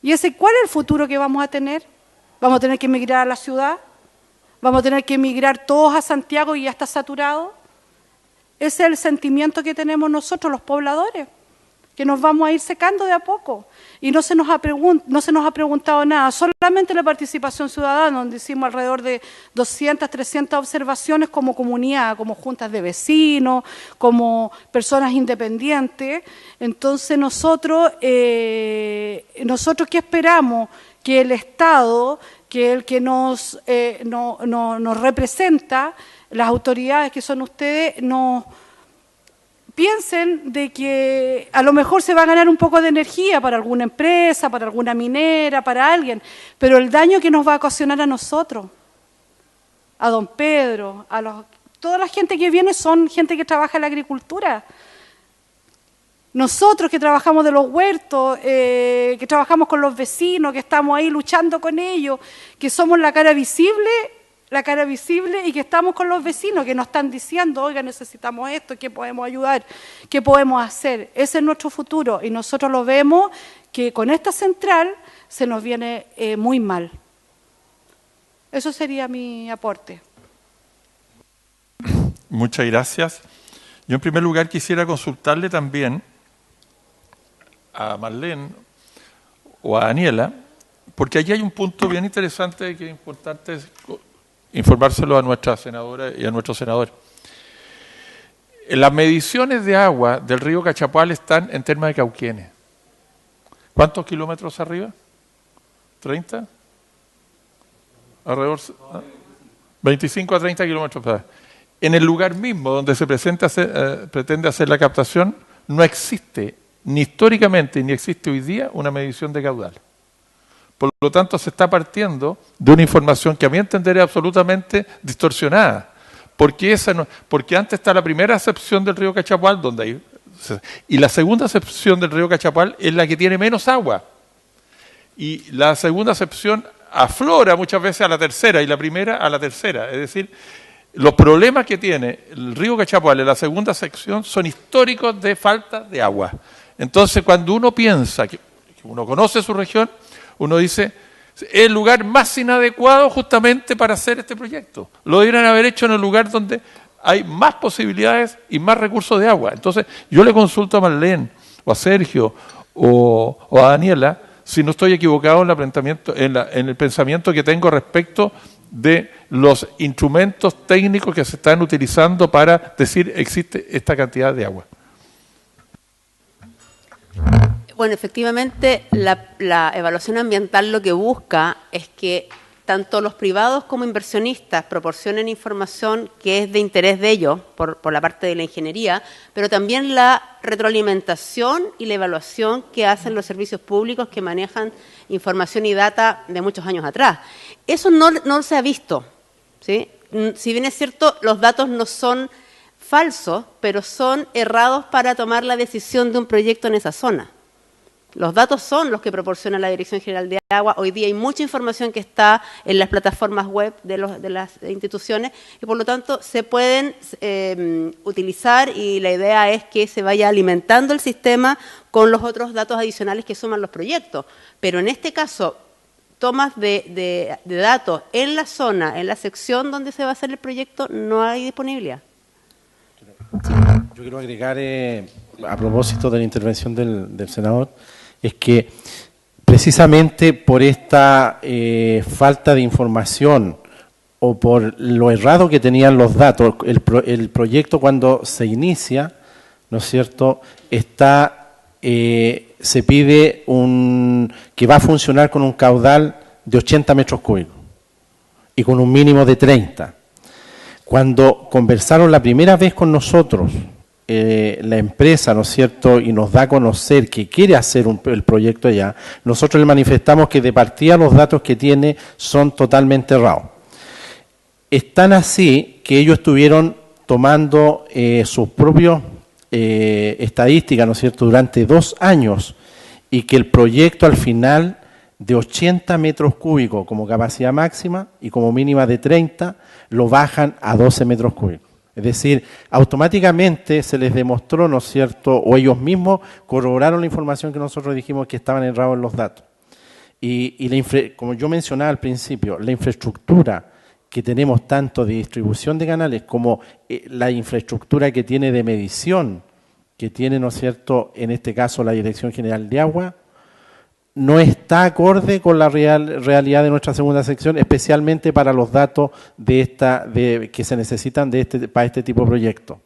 ¿Y cuál es el futuro que vamos a tener? ¿Vamos a tener que emigrar a la ciudad? ¿Vamos a tener que emigrar todos a Santiago y ya está saturado? Ese es el sentimiento que tenemos nosotros, los pobladores, que nos vamos a ir secando de a poco. Y no se nos ha preguntado nada, solamente la participación ciudadana, donde hicimos alrededor de 200, 300 observaciones como comunidad, como juntas de vecinos, como personas independientes. Entonces nosotros ¿qué esperamos? Que el Estado, que el que nos representa, las autoridades que son ustedes, nos piensen de que a lo mejor se va a ganar un poco de energía para alguna empresa, para alguna minera, para alguien, pero el daño que nos va a ocasionar a nosotros, a don Pedro, toda la gente que viene son gente que trabaja en la agricultura. Nosotros que trabajamos de los huertos, que trabajamos con los vecinos, que estamos ahí luchando con ellos, que somos la cara visible y que estamos con los vecinos que nos están diciendo, oiga, necesitamos esto, ¿qué podemos ayudar? ¿Qué podemos hacer? Ese es nuestro futuro y nosotros lo vemos que con esta central se nos viene muy mal. Eso sería mi aporte. Muchas gracias. Yo en primer lugar quisiera consultarle también a Marlene o a Daniela, porque allí hay un punto bien interesante que es importante informárselo a nuestra senadora y a nuestro senador. Las mediciones de agua del río Cachapual están en Termas de Cauquenes. ¿Cuántos kilómetros arriba? ¿30? Alrededor 25 a 30 kilómetros. en el lugar mismo donde se pretende hacer la captación, no existe, ni históricamente, ni existe hoy día, una medición de caudal. Por lo tanto, se está partiendo de una información que a mi entender es absolutamente distorsionada. Porque antes está la primera acepción del río Cachapual, y la segunda acepción del río Cachapual es la que tiene menos agua. Y la segunda acepción aflora muchas veces a la tercera, y la primera a la tercera. Es decir, los problemas que tiene el río Cachapual en la segunda sección son históricos de falta de agua. Entonces, cuando uno piensa que uno conoce su región, uno dice, es el lugar más inadecuado justamente para hacer este proyecto. Lo deberían haber hecho en el lugar donde hay más posibilidades y más recursos de agua. Entonces, yo le consulto a Marlene, o a Sergio, o a Daniela, si no estoy equivocado en el pensamiento que tengo respecto de los instrumentos técnicos que se están utilizando para decir existe esta cantidad de agua. Bueno, efectivamente, la evaluación ambiental lo que busca es que tanto los privados como inversionistas proporcionen información que es de interés de ellos por la parte de la ingeniería, pero también la retroalimentación y la evaluación que hacen los servicios públicos que manejan información y data de muchos años atrás. Eso no se ha visto, ¿sí? Si bien es cierto, los datos no son falsos, pero son errados para tomar la decisión de un proyecto en esa zona. Los datos son los que proporciona la Dirección General de Agua. Hoy día hay mucha información que está en las plataformas web de las instituciones y por lo tanto se pueden utilizar, y la idea es que se vaya alimentando el sistema con los otros datos adicionales que suman los proyectos. Pero en este caso, tomas de datos en la zona, en la sección donde se va a hacer el proyecto, no hay disponibilidad. Yo quiero agregar, a propósito de la intervención del senador, es que precisamente por esta falta de información o por lo errado que tenían los datos, el proyecto cuando se inicia, ¿no es cierto?, se pide que va a funcionar con un caudal de 80 metros cúbicos y con un mínimo de 30. Cuando conversaron la primera vez con nosotros, la empresa, ¿no es cierto?, y nos da a conocer que quiere hacer el proyecto allá, nosotros le manifestamos que de partida los datos que tiene son totalmente errados. Es tan así que ellos estuvieron tomando sus propios estadísticas, ¿no es cierto?, durante 2 años, y que el proyecto al final de 80 metros cúbicos como capacidad máxima y como mínima de 30, lo bajan a 12 metros cúbicos. Es decir, automáticamente se les demostró, ¿no es cierto?, o ellos mismos corroboraron la información que nosotros dijimos que estaban errados en los datos. Y como yo mencionaba al principio, la infraestructura que tenemos tanto de distribución de canales como la infraestructura que tiene de medición, que tiene, ¿no es cierto?, en este caso la Dirección General de Agua, no está acorde con la realidad de nuestra segunda sección, especialmente para los datos que se necesitan para este tipo de proyectos.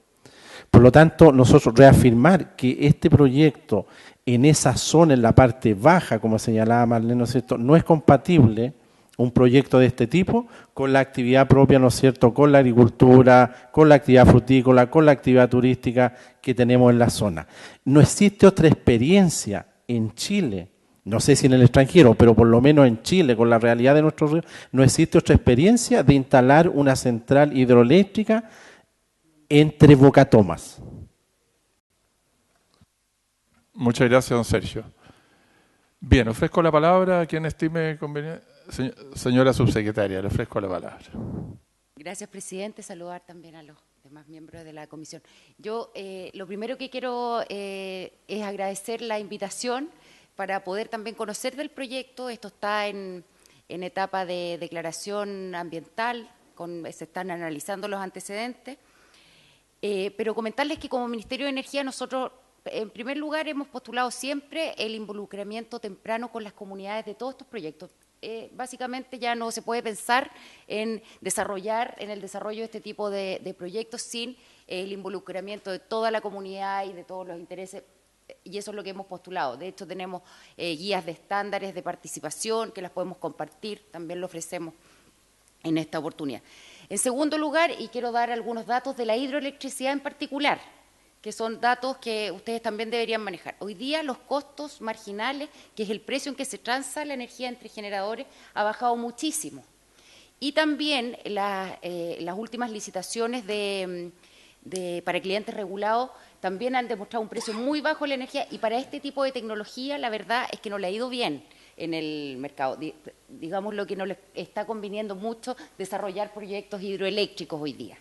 Por lo tanto, nosotros reafirmar que este proyecto en esa zona, en la parte baja, como señalaba Marlene, ¿no es cierto?, no es compatible un proyecto de este tipo con la actividad propia, ¿no es cierto?, con la agricultura, con la actividad frutícola, con la actividad turística que tenemos en la zona. No existe otra experiencia en Chile, no sé si en el extranjero, pero por lo menos en Chile, con la realidad de nuestros ríos, no existe otra experiencia de instalar una central hidroeléctrica entre Boca Tomas. Muchas gracias, don Sergio. Bien, ofrezco la palabra a quien estime conveniente. Señora subsecretaria, le ofrezco la palabra. Gracias, presidente. Saludar también a los demás miembros de la comisión. Yo lo primero que quiero es agradecer la invitación para poder también conocer del proyecto. Esto está en etapa de declaración ambiental, se están analizando los antecedentes, pero comentarles que como Ministerio de Energía nosotros, en primer lugar, hemos postulado siempre el involucramiento temprano con las comunidades de todos estos proyectos. Básicamente ya no se puede pensar en el desarrollo de este tipo de proyectos sin el involucramiento de toda la comunidad y de todos los intereses, y eso es lo que hemos postulado. De hecho, tenemos guías de estándares de participación que las podemos compartir, también lo ofrecemos en esta oportunidad. En segundo lugar, y quiero dar algunos datos de la hidroelectricidad en particular, que son datos que ustedes también deberían manejar. Hoy día los costos marginales, que es el precio en que se transa la energía entre generadores, ha bajado muchísimo. Y también las últimas licitaciones para clientes regulados también han demostrado un precio muy bajo de la energía, y para este tipo de tecnología la verdad es que no le ha ido bien en el mercado. Digamos lo que no les está conviniendo mucho desarrollar proyectos hidroeléctricos hoy día,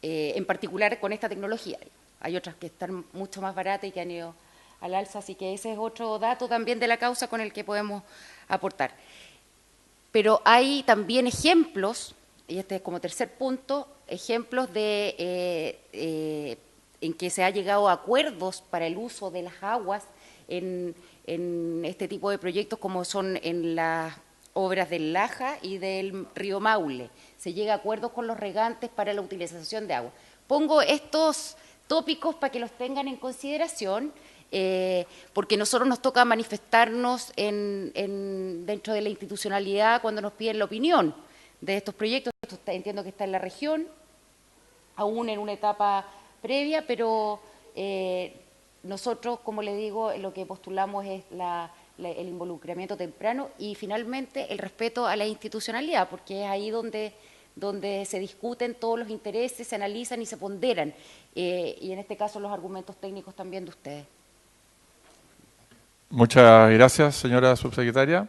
en particular con esta tecnología. Hay otras que están mucho más baratas y que han ido al alza, así que ese es otro dato también de la causa con el que podemos aportar. Pero hay también ejemplos, y este es como tercer punto, ejemplos en que se ha llegado a acuerdos para el uso de las aguas en este tipo de proyectos, como son en las obras del Laja y del río Maule. Se llega a acuerdos con los regantes para la utilización de agua. Pongo estos tópicos para que los tengan en consideración, porque nosotros nos toca manifestarnos dentro de la institucionalidad cuando nos piden la opinión de estos proyectos. Esto entiendo que está en la región, aún en una etapa previa, pero nosotros, como les digo, lo que postulamos es el involucramiento temprano y finalmente el respeto a la institucionalidad, porque es ahí donde se discuten todos los intereses, se analizan y se ponderan, y en este caso los argumentos técnicos también de ustedes. Muchas gracias, señora subsecretaria.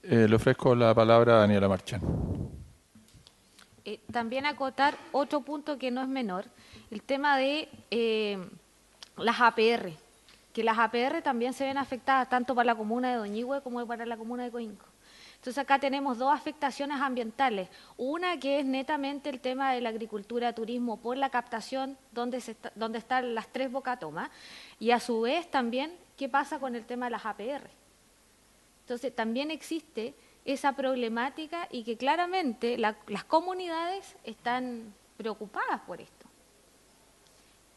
Le ofrezco la palabra a Daniela Marchán. También acotar otro punto que no es menor, el tema de las APR, que las APR también se ven afectadas tanto para la comuna de Doñihue como para la comuna de Coinco. Entonces acá tenemos dos afectaciones ambientales, una que es netamente el tema de la agricultura, turismo, por la captación donde están las 3 bocatomas, y a su vez también qué pasa con el tema de las APR. Entonces también existe esa problemática y que claramente las comunidades están preocupadas por esto.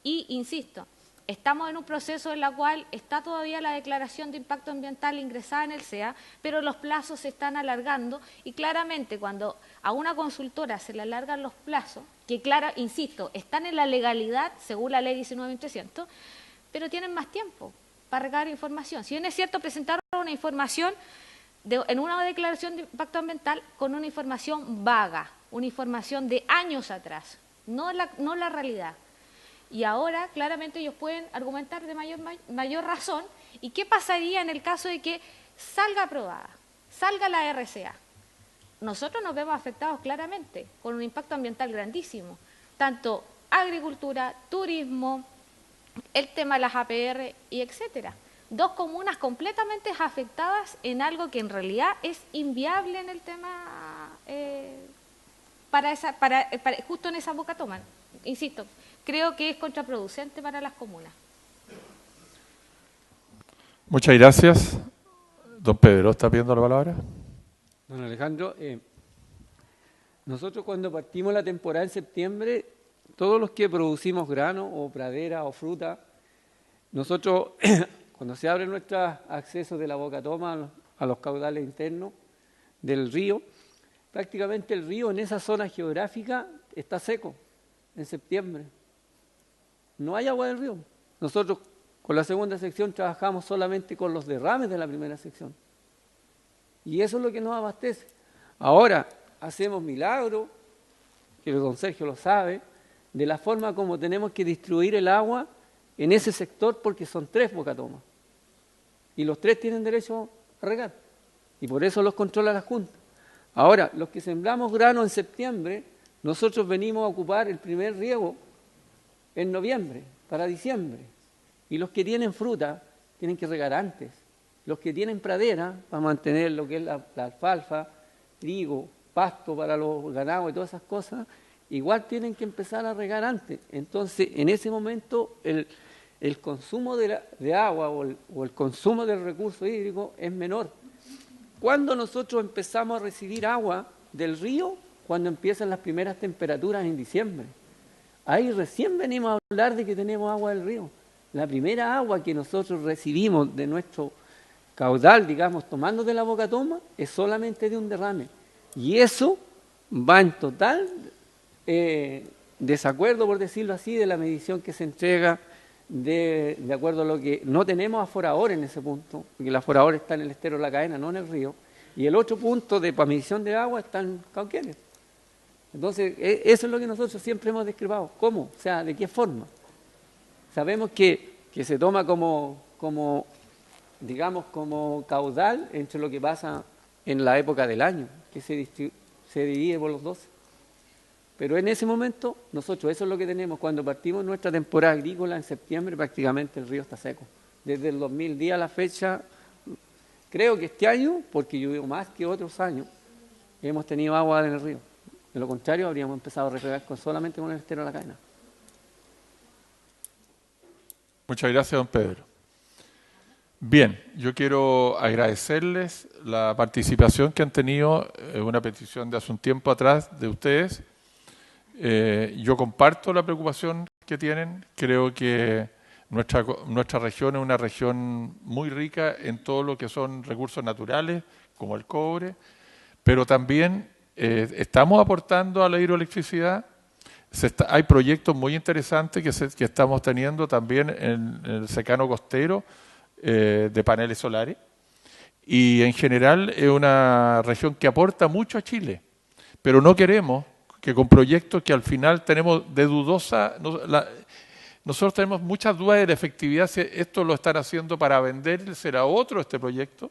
Y insisto, estamos en un proceso en el cual está todavía la declaración de impacto ambiental ingresada en el CEA, pero los plazos se están alargando y claramente cuando a una consultora se le alargan los plazos, que insisto, están en la legalidad según la ley 19.300, pero tienen más tiempo para recabar información. Si bien es cierto, presentaron una información en una declaración de impacto ambiental con una información vaga, una información de años atrás, no la realidad. Y ahora claramente ellos pueden argumentar de mayor razón. ¿Y qué pasaría en el caso de que salga aprobada, salga la RCA? Nosotros nos vemos afectados claramente con un impacto ambiental grandísimo, tanto agricultura, turismo, el tema de las APR y etcétera. 2 comunas completamente afectadas en algo que en realidad es inviable en el tema justo en esa bocatoma. Insisto, creo que es contraproducente para las comunas. Muchas gracias. Don Pedro, ¿está pidiendo la palabra? Don Alejandro, nosotros cuando partimos la temporada en septiembre, todos los que producimos grano o pradera o fruta, nosotros cuando se abre nuestro acceso de la bocatoma a los caudales internos del río, prácticamente el río en esa zona geográfica está seco en septiembre. No hay agua del río. Nosotros con la segunda sección trabajamos solamente con los derrames de la primera sección. Y eso es lo que nos abastece. Ahora hacemos milagro, que don Sergio lo sabe, de la forma como tenemos que distribuir el agua en ese sector porque son 3 bocatomas. Y los 3 tienen derecho a regar. Y por eso los controla la Junta. Ahora, los que sembramos grano en septiembre, nosotros venimos a ocupar el primer riego en noviembre, para diciembre. Y los que tienen fruta tienen que regar antes. Los que tienen pradera, para mantener lo que es la alfalfa, trigo, pasto para los ganados y todas esas cosas, igual tienen que empezar a regar antes. Entonces, en ese momento, el consumo de agua o el consumo del recurso hídrico es menor. ¿Cuándo nosotros empezamos a recibir agua del río? Cuando empiezan las primeras temperaturas en diciembre. Ahí recién venimos a hablar de que tenemos agua del río. La primera agua que nosotros recibimos de nuestro caudal, digamos, tomando de la bocatoma, es solamente de un derrame. Y eso va en total desacuerdo, por decirlo así, de la medición que se entrega de acuerdo a lo que no tenemos aforador en ese punto, porque el aforador está en el estero de la cadena, no en el río, y el otro punto de medición de agua está en Cauquenes. Entonces, eso es lo que nosotros siempre hemos discrepado. ¿Cómo? O sea, ¿de qué forma? Sabemos que se toma como digamos, como caudal entre lo que pasa en la época del año, que se divide por los 12. Pero en ese momento, nosotros eso es lo que tenemos. Cuando partimos nuestra temporada agrícola en septiembre, prácticamente el río está seco. Desde el 2010 a la fecha, creo que este año, porque llovió más que otros años, hemos tenido agua en el río. De lo contrario, habríamos empezado a regar solamente con el estero de la cadena. Muchas gracias, don Pedro. Bien, yo quiero agradecerles la participación que han tenido, una petición de hace un tiempo atrás de ustedes. Yo comparto la preocupación que tienen, creo que nuestra región es una región muy rica en todo lo que son recursos naturales, como el cobre, pero también estamos aportando a la hidroelectricidad. Hay proyectos muy interesantes que estamos teniendo también en el secano costero de paneles solares, y en general es una región que aporta mucho a Chile, pero no queremos que con proyectos que al final tenemos de dudosa... Nosotros tenemos muchas dudas de la efectividad, si esto lo están haciendo para vender, será otro este proyecto,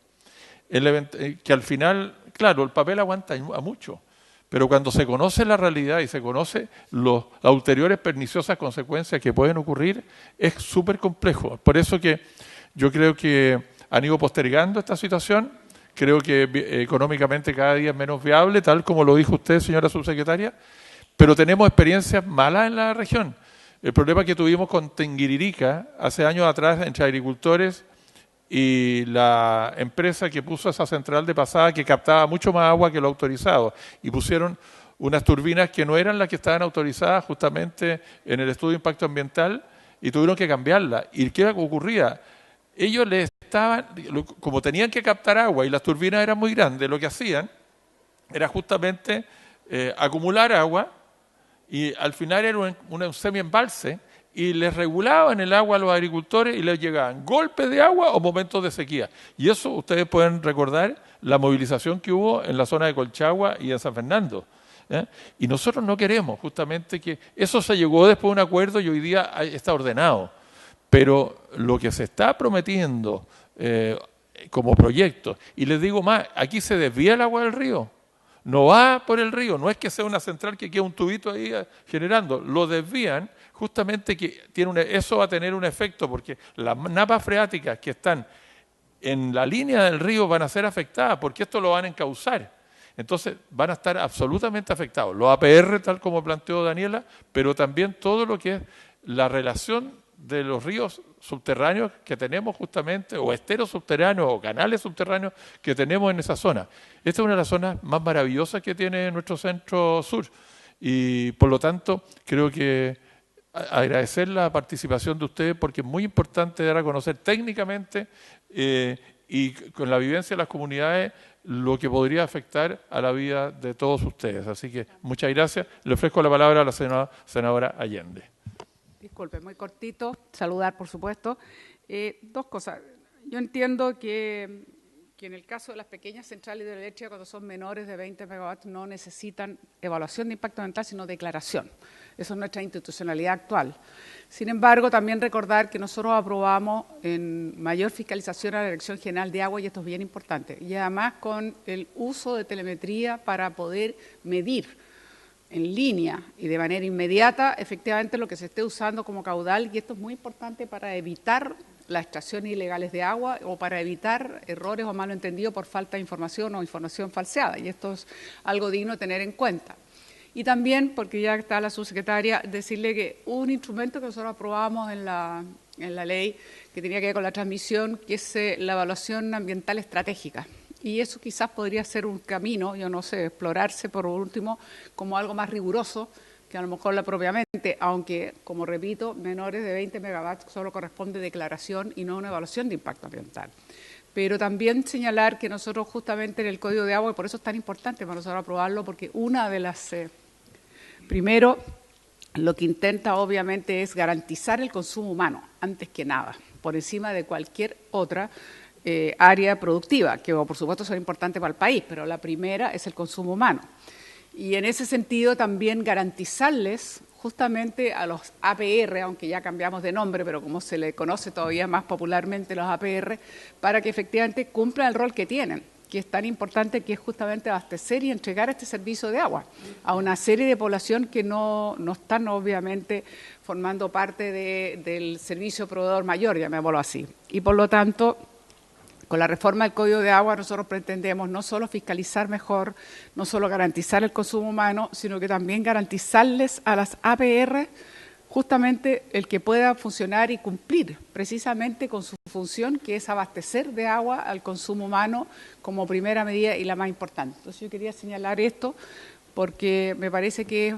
que al final, claro, el papel aguanta a mucho, pero cuando se conoce la realidad y se conoce las ulteriores perniciosas consecuencias que pueden ocurrir, es súper complejo. Por eso que yo creo que han ido postergando esta situación, creo que económicamente cada día es menos viable, tal como lo dijo usted, señora subsecretaria, pero tenemos experiencias malas en la región. El problema que tuvimos con Tinguiririca hace años atrás entre agricultores y la empresa que puso esa central de pasada que captaba mucho más agua que lo autorizado, y pusieron unas turbinas que no eran las que estaban autorizadas justamente en el estudio de impacto ambiental, y tuvieron que cambiarla. ¿Y qué ocurría? Ellos como tenían que captar agua y las turbinas eran muy grandes, lo que hacían era justamente acumular agua, y al final era un semi-embalse, y les regulaban el agua a los agricultores y les llegaban golpes de agua o momentos de sequía. Y eso ustedes pueden recordar la movilización que hubo en la zona de Colchagua y en San Fernando. Y nosotros no queremos justamente que... Eso se llegó después de un acuerdo y hoy día está ordenado. Pero lo que se está prometiendo como proyecto, y les digo más, aquí se desvía el agua del río. No va por el río, no es que sea una central que quede un tubito ahí generando, lo desvían, justamente que eso va a tener un efecto, porque las napas freáticas que están en la línea del río van a ser afectadas, porque esto lo van a encauzar. Entonces van a estar absolutamente afectados. Los APR, tal como planteó Daniela, pero también todo lo que es la relación de los ríos subterráneos que tenemos justamente, o esteros subterráneos, o canales subterráneos que tenemos en esa zona. Esta es una de las zonas más maravillosas que tiene nuestro centro sur, y por lo tanto creo que agradecer la participación de ustedes, porque es muy importante dar a conocer técnicamente y con la vivencia de las comunidades lo que podría afectar a la vida de todos ustedes. Así que muchas gracias. Le ofrezco la palabra a la senadora Allende. Disculpe, muy cortito, saludar por supuesto. Dos cosas. Yo entiendo que en el caso de las pequeñas centrales hidroeléctricas, cuando son menores de 20 megawatts, no necesitan evaluación de impacto ambiental, sino declaración. Esa es nuestra institucionalidad actual. Sin embargo, también recordar que nosotros aprobamos en mayor fiscalización a la Dirección General de Agua, y esto es bien importante, y además con el uso de telemetría para poder medir en línea y de manera inmediata efectivamente lo que se esté usando como caudal, y esto es muy importante para evitar las extracciones ilegales de agua o para evitar errores o malos entendidos por falta de información o información falseada, y esto es algo digno de tener en cuenta. Y también, porque ya está la subsecretaria, decirle que un instrumento que nosotros aprobamos en la ley que tenía que ver con la transmisión, que es la evaluación ambiental estratégica. Y eso quizás podría ser un camino, yo no sé, explorarse por último como algo más riguroso que a lo mejor la propiamente, aunque, como repito, menores de 20 megawatts solo corresponde declaración y no una evaluación de impacto ambiental. Pero también señalar que nosotros justamente en el Código de Agua, y por eso es tan importante para nosotros aprobarlo, porque una de las... primero, lo que intenta obviamente es garantizar el consumo humano, antes que nada, por encima de cualquier otra área productiva, que por supuesto son importantes para el país, pero la primera es el consumo humano. Y en ese sentido también garantizarles justamente a los APR, aunque ya cambiamos de nombre, pero como se le conoce todavía más popularmente los APR, para que efectivamente cumplan el rol que tienen, que es tan importante, que es justamente abastecer y entregar este servicio de agua a una serie de población que no están obviamente formando parte del servicio proveedor mayor, llamémoslo así. Y por lo tanto, con la reforma del Código de Agua nosotros pretendemos no solo fiscalizar mejor, no solo garantizar el consumo humano, sino que también garantizarles a las APR justamente el que pueda funcionar y cumplir precisamente con su función, que es abastecer de agua al consumo humano como primera medida y la más importante. Entonces yo quería señalar esto porque me parece que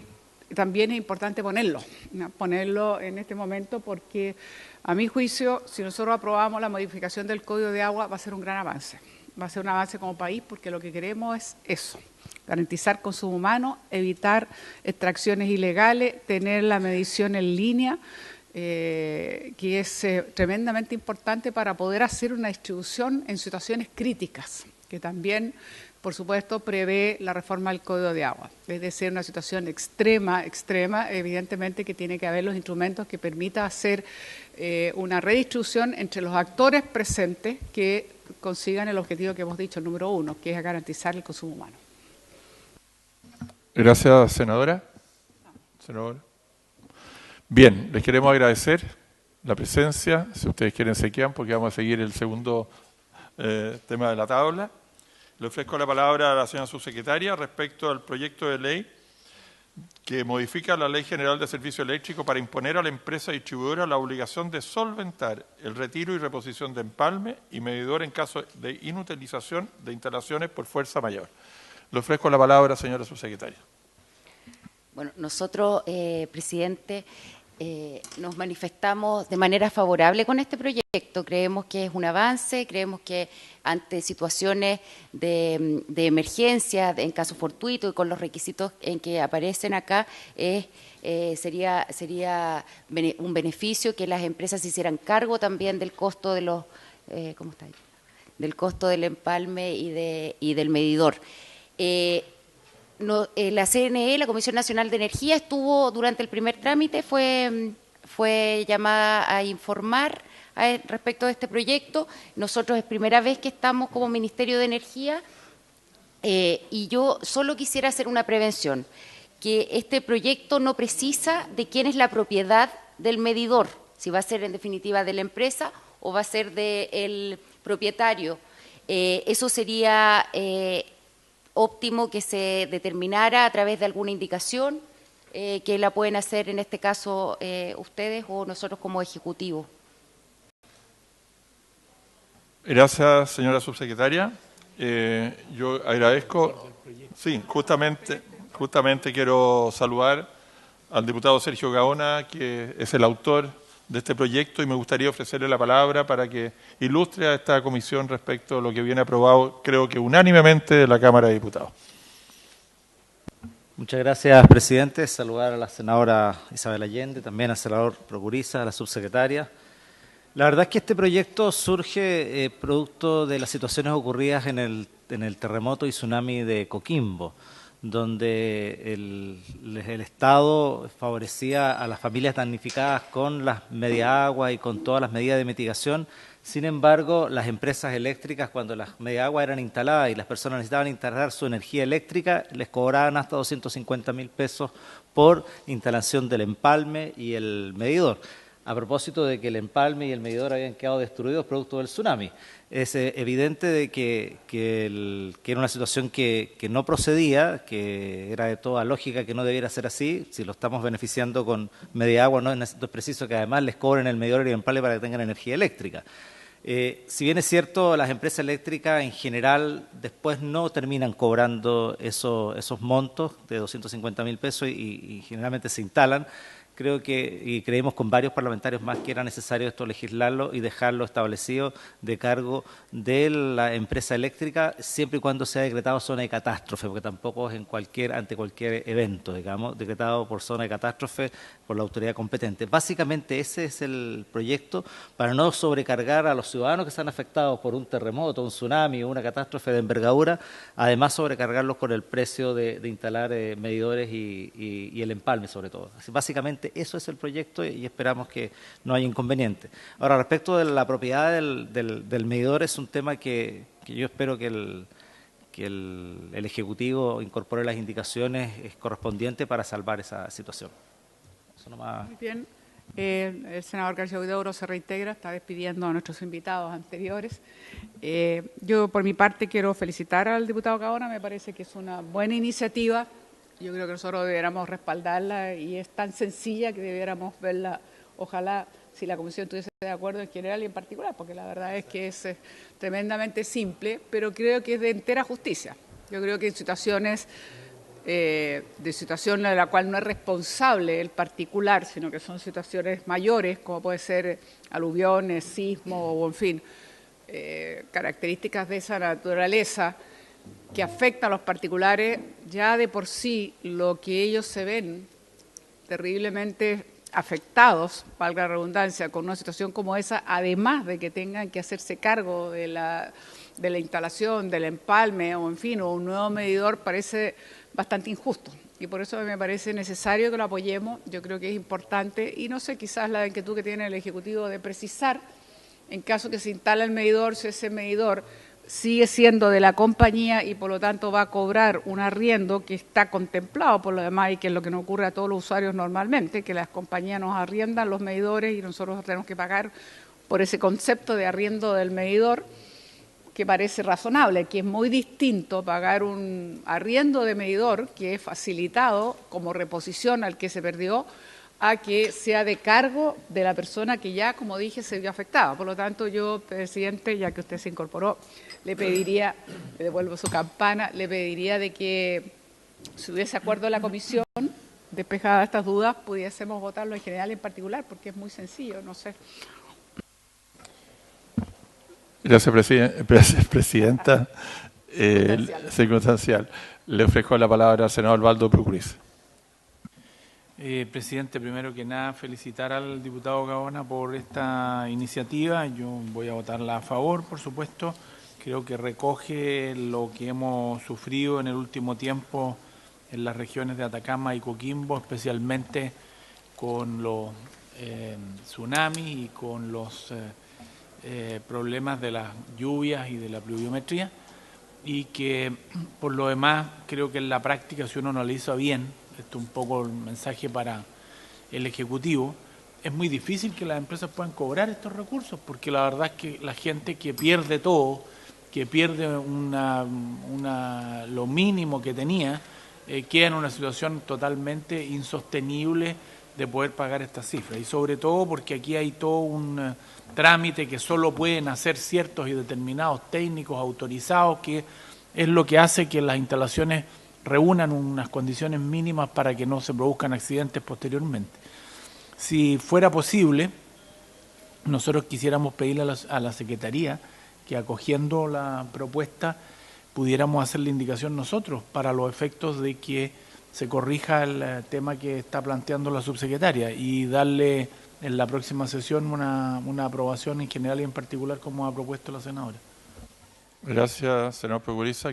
también es importante ponerlo en este momento, porque a mi juicio, si nosotros aprobamos la modificación del Código de Agua, va a ser un gran avance. Va a ser un avance como país, porque lo que queremos es eso: garantizar consumo humano, evitar extracciones ilegales, tener la medición en línea, que es tremendamente importante para poder hacer una distribución en situaciones críticas, que también, por supuesto, prevé la reforma del Código de Agua. Es decir, una situación extrema, evidentemente que tiene que haber los instrumentos que permita hacer una redistribución entre los actores presentes que consigan el objetivo que hemos dicho, el número 1, que es garantizar el consumo humano. Gracias, senadora. Bien, les queremos agradecer la presencia. Si ustedes quieren se quedan, porque vamos a seguir el segundo tema de la tabla. Le ofrezco la palabra a la señora subsecretaria respecto al proyecto de ley que modifica la Ley General de Servicio Eléctrico para imponer a la empresa distribuidora la obligación de solventar el retiro y reposición de empalme y medidor en caso de inutilización de instalaciones por fuerza mayor. Le ofrezco la palabra, señora subsecretaria. Bueno, nosotros, presidente, nos manifestamos de manera favorable con este proyecto. Creemos que es un avance, creemos que ante situaciones de emergencia, en caso fortuito y con los requisitos en que aparecen acá, sería un beneficio que las empresas se hicieran cargo también del costo de los, del costo del empalme y del medidor. La CNE, la Comisión Nacional de Energía, estuvo durante el primer trámite, fue llamada a informar respecto de este proyecto. Nosotros es primera vez que estamos como Ministerio de Energía y yo solo quisiera hacer una prevención, que este proyecto no precisa de quién es la propiedad del medidor, si va a ser en definitiva de la empresa o va a ser del propietario. Eso sería óptimo que se determinara a través de alguna indicación que la pueden hacer en este caso ustedes o nosotros como ejecutivo. Gracias, señora subsecretaria. Yo agradezco. Sí, justamente quiero saludar al diputado Sergio Gaona, que es el autor de este proyecto, y me gustaría ofrecerle la palabra para que ilustre a esta comisión respecto a lo que viene aprobado, creo que unánimemente, de la Cámara de Diputados. Muchas gracias, presidente. Saludar a la senadora Isabel Allende, también al senador Procuriza, a la subsecretaria. La verdad es que este proyecto surge producto de las situaciones ocurridas en el terremoto y tsunami de Coquimbo, donde el Estado favorecía a las familias damnificadas con las media agua y con todas las medidas de mitigación. Sin embargo, las empresas eléctricas, cuando las media agua eran instaladas y las personas necesitaban instalar su energía eléctrica, les cobraban hasta 250.000 pesos por instalación del empalme y el medidor. A propósito de que el empalme y el medidor habían quedado destruidos producto del tsunami. Es evidente de que era una situación que no procedía, que era de toda lógica que no debiera ser así. Si lo estamos beneficiando con media agua, no es preciso que además les cobren el medidor y el empalme para que tengan energía eléctrica. Si bien es cierto, las empresas eléctricas en general después no terminan cobrando esos montos de 250.000 pesos y generalmente se instalan. creo que, y creemos con varios parlamentarios más, que era necesario esto legislarlo y dejarlo establecido de cargo de la empresa eléctrica, siempre y cuando sea decretado zona de catástrofe, porque tampoco es ante cualquier evento, digamos, decretado por zona de catástrofe por la autoridad competente. Básicamente ese es el proyecto, para no sobrecargar a los ciudadanos que están afectados por un terremoto, un tsunami o una catástrofe de envergadura, además sobrecargarlos con el precio de instalar medidores y el empalme sobre todo. Así, básicamente eso es el proyecto y esperamos que no haya inconveniente. Ahora, respecto de la propiedad del medidor, es un tema que yo espero que el Ejecutivo incorpore las indicaciones correspondientes para salvar esa situación. Eso nomás. Muy bien. El senador García Huidobro se reintegra, está despidiendo a nuestros invitados anteriores. Yo, por mi parte, quiero felicitar al diputado Gaona, me parece que es una buena iniciativa. Yo creo que nosotros debiéramos respaldarla y es tan sencilla que debiéramos verla, ojalá, si la Comisión estuviese de acuerdo en general y en particular, porque la verdad es que es tremendamente simple, pero creo que es de entera justicia. Yo creo que en situaciones de situación de la cual no es responsable el particular, sino que son situaciones mayores, como puede ser aluviones, sismo o, en fin, características de esa naturaleza que afectan a los particulares, ya de por sí lo que ellos se ven terriblemente afectados, valga la redundancia, con una situación como esa, además de que tengan que hacerse cargo de la instalación, del empalme o, en fin, o un nuevo medidor, parece bastante injusto. Y por eso me parece necesario que lo apoyemos. Yo creo que es importante, y no sé, quizás la inquietud que tiene el Ejecutivo de precisar, en caso que se instale el medidor, si ese medidor sigue siendo de la compañía y por lo tanto va a cobrar un arriendo que está contemplado por lo demás y que es lo que nos ocurre a todos los usuarios normalmente, que las compañías nos arriendan los medidores y nosotros tenemos que pagar por ese concepto de arriendo del medidor, que parece razonable, que es muy distinto pagar un arriendo de medidor que es facilitado como reposición al que se perdió, a que sea de cargo de la persona que ya, como dije, se vio afectada. Por lo tanto, yo, presidente, ya que usted se incorporó, le pediría, le devuelvo su campana, le pediría de que si hubiese acuerdo de la comisión, despejadas estas dudas, pudiésemos votarlo en general y en particular, porque es muy sencillo, no sé. Gracias, presidenta. Circunstancial. Le ofrezco la palabra al senador Osvaldo Procuriza. Presidente, primero que nada, felicitar al diputado Gaona por esta iniciativa. Yo voy a votarla a favor, por supuesto. Creo que recoge lo que hemos sufrido en el último tiempo en las regiones de Atacama y Coquimbo, especialmente con los tsunamis y con los problemas de las lluvias y de la pluviometría, y que por lo demás creo que en la práctica, si uno analiza bien, esto es un poco el mensaje para el Ejecutivo, es muy difícil que las empresas puedan cobrar estos recursos, porque la verdad es que la gente que pierde todo, que pierde lo mínimo que tenía, queda en una situación totalmente insostenible de poder pagar estas cifras. Y sobre todo porque aquí hay todo un trámite que solo pueden hacer ciertos y determinados técnicos autorizados, que es lo que hace que las instalaciones reúnan unas condiciones mínimas para que no se produzcan accidentes posteriormente. Si fuera posible, nosotros quisiéramos pedirle a la Secretaría que, acogiendo la propuesta, pudiéramos hacer la indicación nosotros para los efectos de que se corrija el tema que está planteando la subsecretaria y darle en la próxima sesión una aprobación en general y en particular como ha propuesto la senadora. Gracias, senador Procuriza.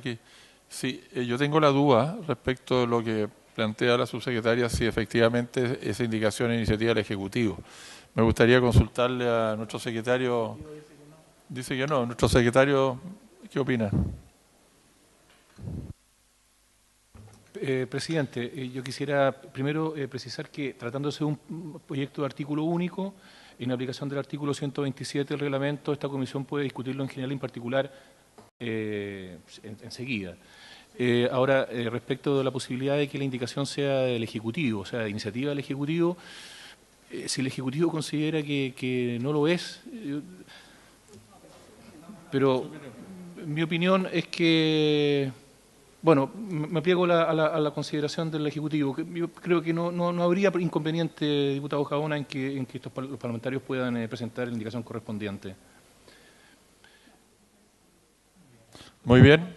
Sí, yo tengo la duda respecto de lo que plantea la subsecretaria, si efectivamente esa indicación es iniciativa del Ejecutivo. Me gustaría consultarle a nuestro secretario. Dice que no. Nuestro secretario, ¿qué opina? Presidente, yo quisiera primero precisar que, tratándose de un proyecto de artículo único, en aplicación del artículo 127 del reglamento, esta comisión puede discutirlo en general y en particular enseguida. Ahora, respecto de la posibilidad de que la indicación sea del Ejecutivo, o sea, de iniciativa del Ejecutivo, si el Ejecutivo considera que no lo es, pero mi opinión es que, Bueno, me pliego a la consideración del Ejecutivo. Yo creo que no habría inconveniente, diputado Gaona, en que los parlamentarios puedan presentar la indicación correspondiente. Muy bien.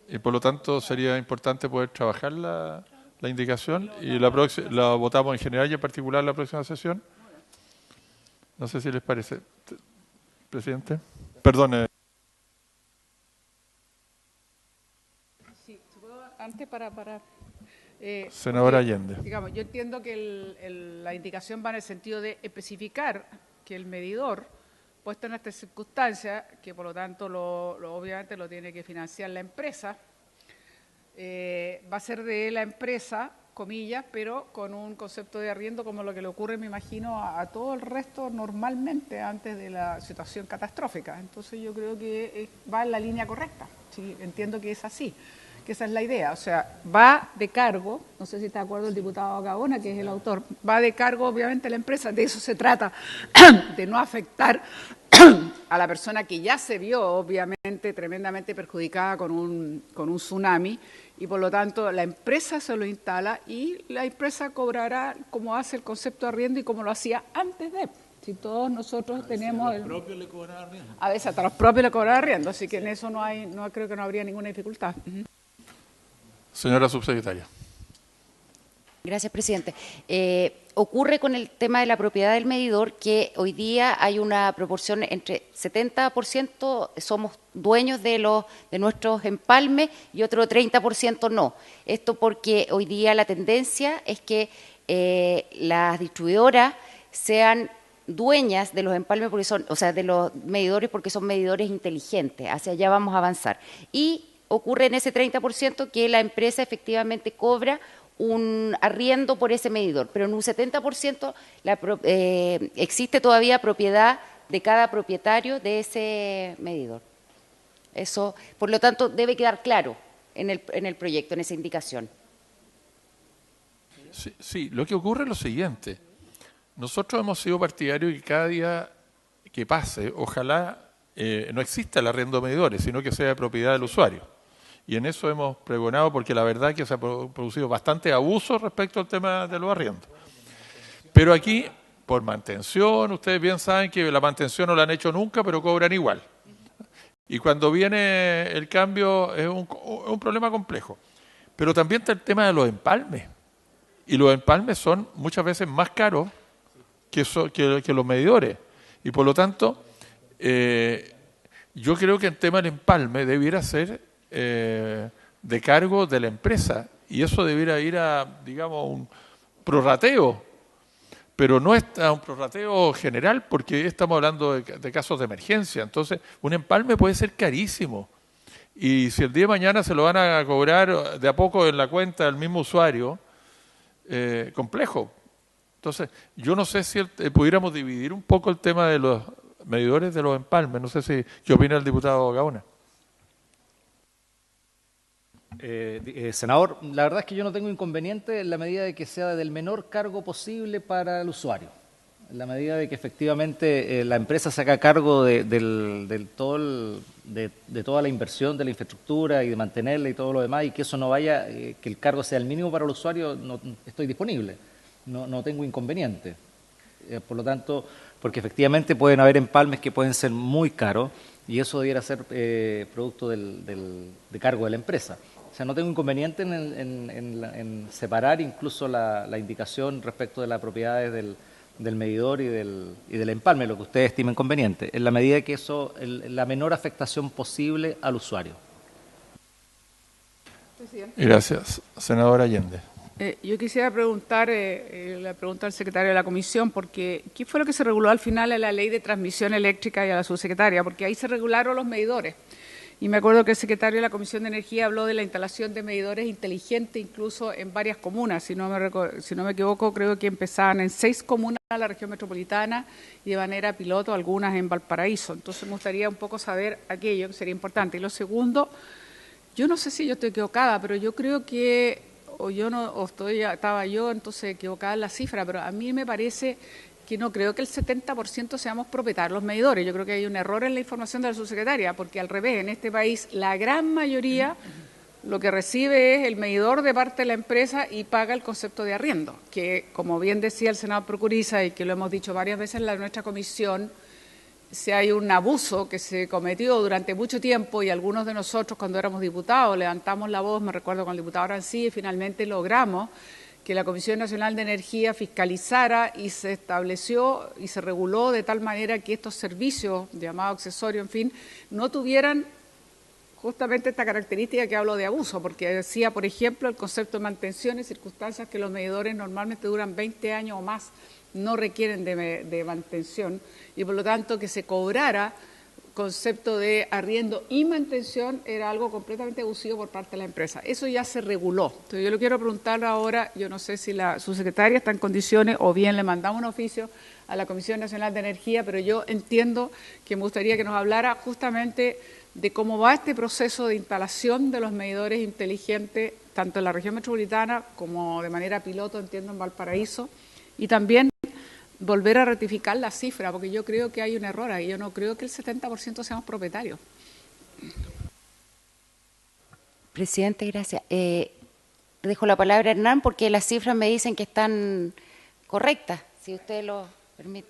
Y por lo tanto sería importante poder trabajar la indicación y la votamos en general y en particular la próxima sesión. No sé si les parece. Presidente. Perdón. Sí, antes para Senadora Allende. Digamos, yo entiendo que la indicación va en el sentido de especificar que el medidor, puesto en esta circunstancia, que por lo tanto obviamente lo tiene que financiar la empresa, va a ser de la empresa, comillas, pero con un concepto de arriendo como lo que le ocurre, me imagino, a todo el resto normalmente antes de la situación catastrófica. Entonces yo creo que va en la línea correcta, ¿sí? Entiendo que es así, que esa es la idea. O sea, va de cargo, no sé si está de acuerdo el diputado Gaona, que es el autor, va de cargo obviamente la empresa, de eso se trata, de no afectar a la persona que ya se vio obviamente tremendamente perjudicada con un tsunami, y por lo tanto la empresa se lo instala y la empresa cobrará como hace el concepto de arriendo y como lo hacía antes de. Si todos nosotros tenemos... A los propios le cobran arriendo. A veces hasta los propios le cobran arriendo, así que en eso creo que no habría ninguna dificultad. Señora subsecretaria. Gracias, presidente. Ocurre con el tema de la propiedad del medidor que hoy día hay una proporción entre 70% somos dueños de nuestros empalmes y otro 30% no. Esto porque hoy día la tendencia es que las distribuidoras sean dueñas de los empalmes porque son, o sea, de los medidores porque son medidores inteligentes. Hacia allá vamos a avanzar. Y ocurre en ese 30% que la empresa efectivamente cobra un arriendo por ese medidor, pero en un 70% existe todavía propiedad de cada propietario de ese medidor. Eso, por lo tanto, debe quedar claro en el proyecto, en esa indicación. Sí, lo que ocurre es lo siguiente. Nosotros hemos sido partidarios y cada día que pase, ojalá no exista el arriendo de medidores, sino que sea de propiedad del usuario. Y en eso hemos pregonado porque la verdad es que se ha producido bastante abuso respecto al tema de los arriendos. Pero aquí, por mantención, ustedes bien saben que la mantención no la han hecho nunca, pero cobran igual. Y cuando viene el cambio es un problema complejo. Pero también está el tema de los empalmes. Y los empalmes son muchas veces más caros que los medidores. Y por lo tanto, yo creo que el tema del empalme debiera ser de cargo de la empresa, y eso debiera ir a, digamos, un prorrateo, pero no es a un prorrateo general porque estamos hablando de casos de emergencia. Entonces un empalme puede ser carísimo, y si el día de mañana se lo van a cobrar de a poco en la cuenta del mismo usuario, complejo. Entonces yo no sé si pudiéramos dividir un poco el tema de los medidores de los empalmes. No sé qué opina el diputado Gaona. Senador, la verdad es que yo no tengo inconveniente en la medida de que sea del menor cargo posible para el usuario. En la medida de que efectivamente la empresa se haga cargo de toda la inversión de la infraestructura y de mantenerla y todo lo demás, y que eso no vaya, que el cargo sea el mínimo para el usuario, no estoy disponible, no tengo inconveniente. Por lo tanto, porque efectivamente pueden haber empalmes que pueden ser muy caros y eso debiera ser producto de cargo de la empresa. O sea, no tengo inconveniente en separar incluso la indicación respecto de las propiedades del medidor y del empalme, lo que ustedes estimen conveniente, en la medida que eso, la menor afectación posible al usuario. Gracias. Senadora Allende. Yo quisiera preguntar, la pregunta al secretario de la Comisión, porque ¿qué fue lo que se reguló al final en la Ley de Transmisión Eléctrica y a la subsecretaria? Porque ahí se regularon los medidores. Y me acuerdo que el secretario de la Comisión de Energía habló de la instalación de medidores inteligentes incluso en varias comunas. Si no me equivoco, creo que empezaban en 6 comunas de la región metropolitana y de manera piloto algunas en Valparaíso. Entonces me gustaría un poco saber aquello, que sería importante. Y lo segundo, yo no sé si yo estoy equivocada, pero yo creo que, estaba yo entonces equivocada en la cifra, pero a mí me parece que no creo que el 70% seamos propietarios de los medidores. Yo creo que hay un error en la información de la subsecretaria, porque al revés, en este país la gran mayoría lo que recibe es el medidor de parte de la empresa y paga el concepto de arriendo, que como bien decía el senador Procuriza y que lo hemos dicho varias veces en nuestra comisión, si hay un abuso que se cometió durante mucho tiempo y algunos de nosotros cuando éramos diputados levantamos la voz, me recuerdo con el diputado Arancibia, y finalmente logramos que la Comisión Nacional de Energía fiscalizara y se estableció y se reguló de tal manera que estos servicios, llamados accesorios, en fin, no tuvieran justamente esta característica que hablo de abuso, porque decía, por ejemplo, el concepto de mantención en circunstancias que los medidores normalmente duran 20 años o más, no requieren de mantención, y por lo tanto que se cobrara concepto de arriendo y mantención era algo completamente abusivo por parte de la empresa. Eso ya se reguló. Entonces yo le quiero preguntar ahora, yo no sé si la subsecretaria está en condiciones o bien le mandamos un oficio a la Comisión Nacional de Energía, pero yo entiendo que me gustaría que nos hablara justamente de cómo va este proceso de instalación de los medidores inteligentes, tanto en la región metropolitana como de manera piloto, entiendo, en Valparaíso, y también volver a rectificar la cifra, porque yo creo que hay un error ahí. Yo no creo que el 70% seamos propietarios. Presidente, gracias. Dejo la palabra a Hernán porque las cifras me dicen que están correctas, si usted lo permite.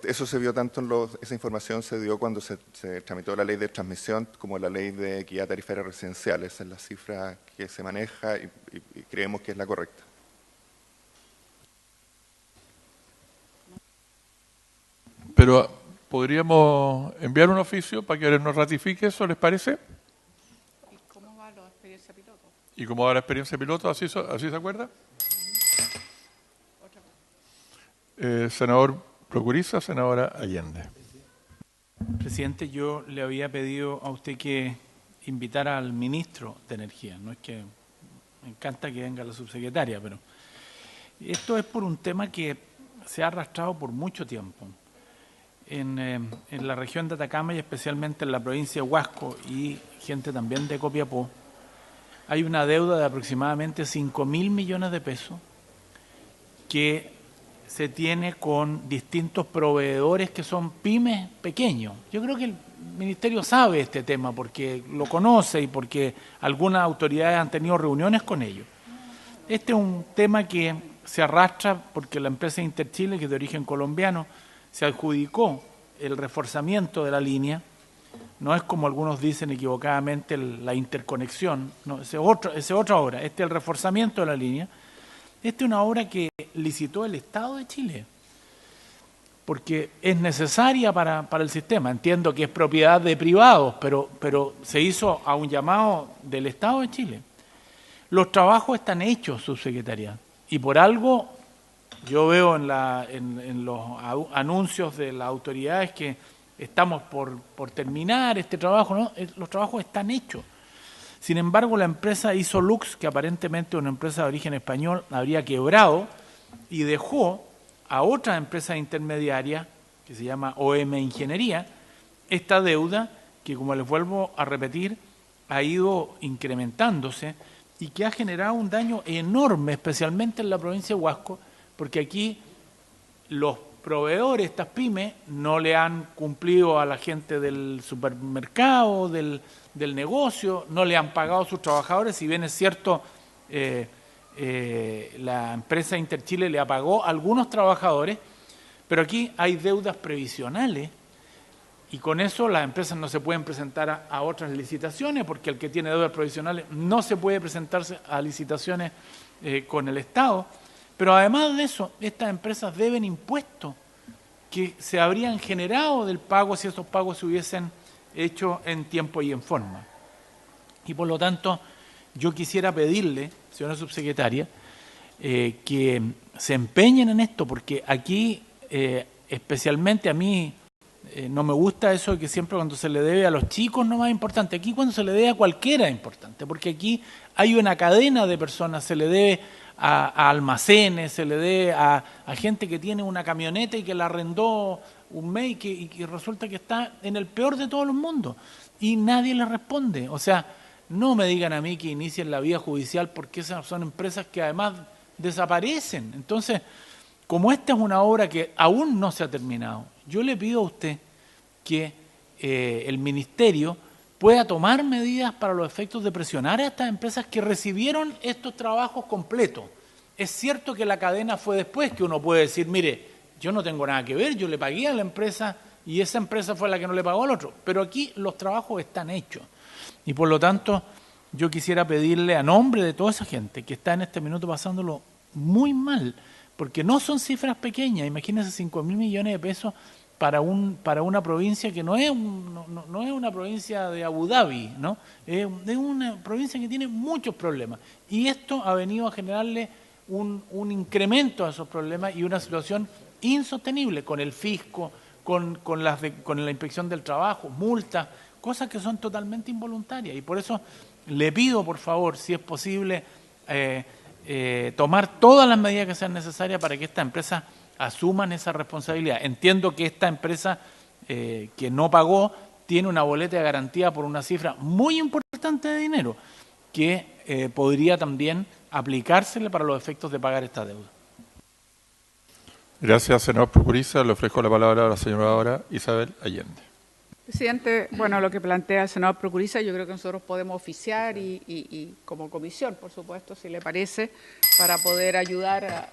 Eso se vio tanto esa información se dio cuando se tramitó la ley de transmisión como la ley de equidad tarifaria residencial. Esa es la cifra que se maneja y creemos que es la correcta. Pero podríamos enviar un oficio para que nos ratifique eso, ¿les parece? ¿Y cómo va la experiencia piloto? ¿Y cómo va la experiencia piloto? ¿Así se acuerda? Senador Procuriza, senadora Allende. Presidente, yo le había pedido a usted que invitara al ministro de Energía. No es que me encanta que venga la subsecretaria, pero esto es por un tema que se ha arrastrado por mucho tiempo. En la región de Atacama y especialmente en la provincia de Huasco y gente también de Copiapó, hay una deuda de aproximadamente 5.000 millones de pesos que se tiene con distintos proveedores que son pymes pequeños. Yo creo que el Ministerio sabe este tema porque lo conoce y porque algunas autoridades han tenido reuniones con ellos. Este es un tema que se arrastra porque la empresa Interchile, que es de origen colombiano, se adjudicó el reforzamiento de la línea. No es como algunos dicen equivocadamente la interconexión, no, esa es otra obra. Este es el reforzamiento de la línea. Esta es una obra que licitó el Estado de Chile, porque es necesaria para el sistema. Entiendo que es propiedad de privados, pero se hizo a un llamado del Estado de Chile. Los trabajos están hechos, subsecretaria, y por algo yo veo en los anuncios de las autoridades que estamos por terminar este trabajo, ¿no? Los trabajos están hechos. Sin embargo, la empresa Isolux, que aparentemente es una empresa de origen español, habría quebrado y dejó a otra empresa intermediaria, que se llama OM Ingeniería, esta deuda que, como les vuelvo a repetir, ha ido incrementándose y que ha generado un daño enorme, especialmente en la provincia de Huasco, porque aquí los proveedores, estas pymes, no le han cumplido a la gente del supermercado, del negocio, no le han pagado a sus trabajadores. Si bien es cierto, la empresa Interchile le pagó a algunos trabajadores, pero aquí hay deudas previsionales y con eso las empresas no se pueden presentar a otras licitaciones, porque el que tiene deudas previsionales no se puede presentarse a licitaciones con el Estado. Pero además de eso, estas empresas deben impuestos que se habrían generado del pago si esos pagos se hubiesen hecho en tiempo y en forma. Y por lo tanto, yo quisiera pedirle, señora subsecretaria, que se empeñen en esto, porque aquí, especialmente a mí, no me gusta eso de que siempre cuando se le debe a los chicos no es importante. Aquí cuando se le debe a cualquiera es importante, porque aquí hay una cadena de personas, se le debe a almacenes, se le debe a gente que tiene una camioneta y que la arrendó un mes y que resulta que está en el peor de todos los mundos y nadie le responde. O sea, no me digan a mí que inicien la vía judicial, porque esas son empresas que además desaparecen. Entonces, como esta es una obra que aún no se ha terminado, yo le pido a usted que el Ministerio pueda tomar medidas para los efectos de presionar a estas empresas que recibieron estos trabajos completos. Es cierto que la cadena fue después, que uno puede decir, mire, yo no tengo nada que ver, yo le pagué a la empresa y esa empresa fue la que no le pagó al otro. Pero aquí los trabajos están hechos. Y por lo tanto, yo quisiera pedirle a nombre de toda esa gente que está en este minuto pasándolo muy mal, porque no son cifras pequeñas, imagínense 5.000 millones de pesos para una provincia que no es una provincia de Abu Dhabi, ¿no? Es una provincia que tiene muchos problemas. Y esto ha venido a generarle un incremento a esos problemas y una situación insostenible con el fisco, con la inspección del trabajo, multas, cosas que son totalmente involuntarias. Y por eso le pido, por favor, si es posible, tomar todas las medidas que sean necesarias para que estas empresas asuman esa responsabilidad. Entiendo que esta empresa que no pagó tiene una boleta de garantía por una cifra muy importante de dinero que podría también aplicársele para los efectos de pagar esta deuda. Gracias, senador Procuriza. Le ofrezco la palabra a la señora Isabel Allende. Presidente, bueno, lo que plantea el senador Procuriza, yo creo que nosotros podemos oficiar y como comisión, por supuesto, si le parece, para poder ayudar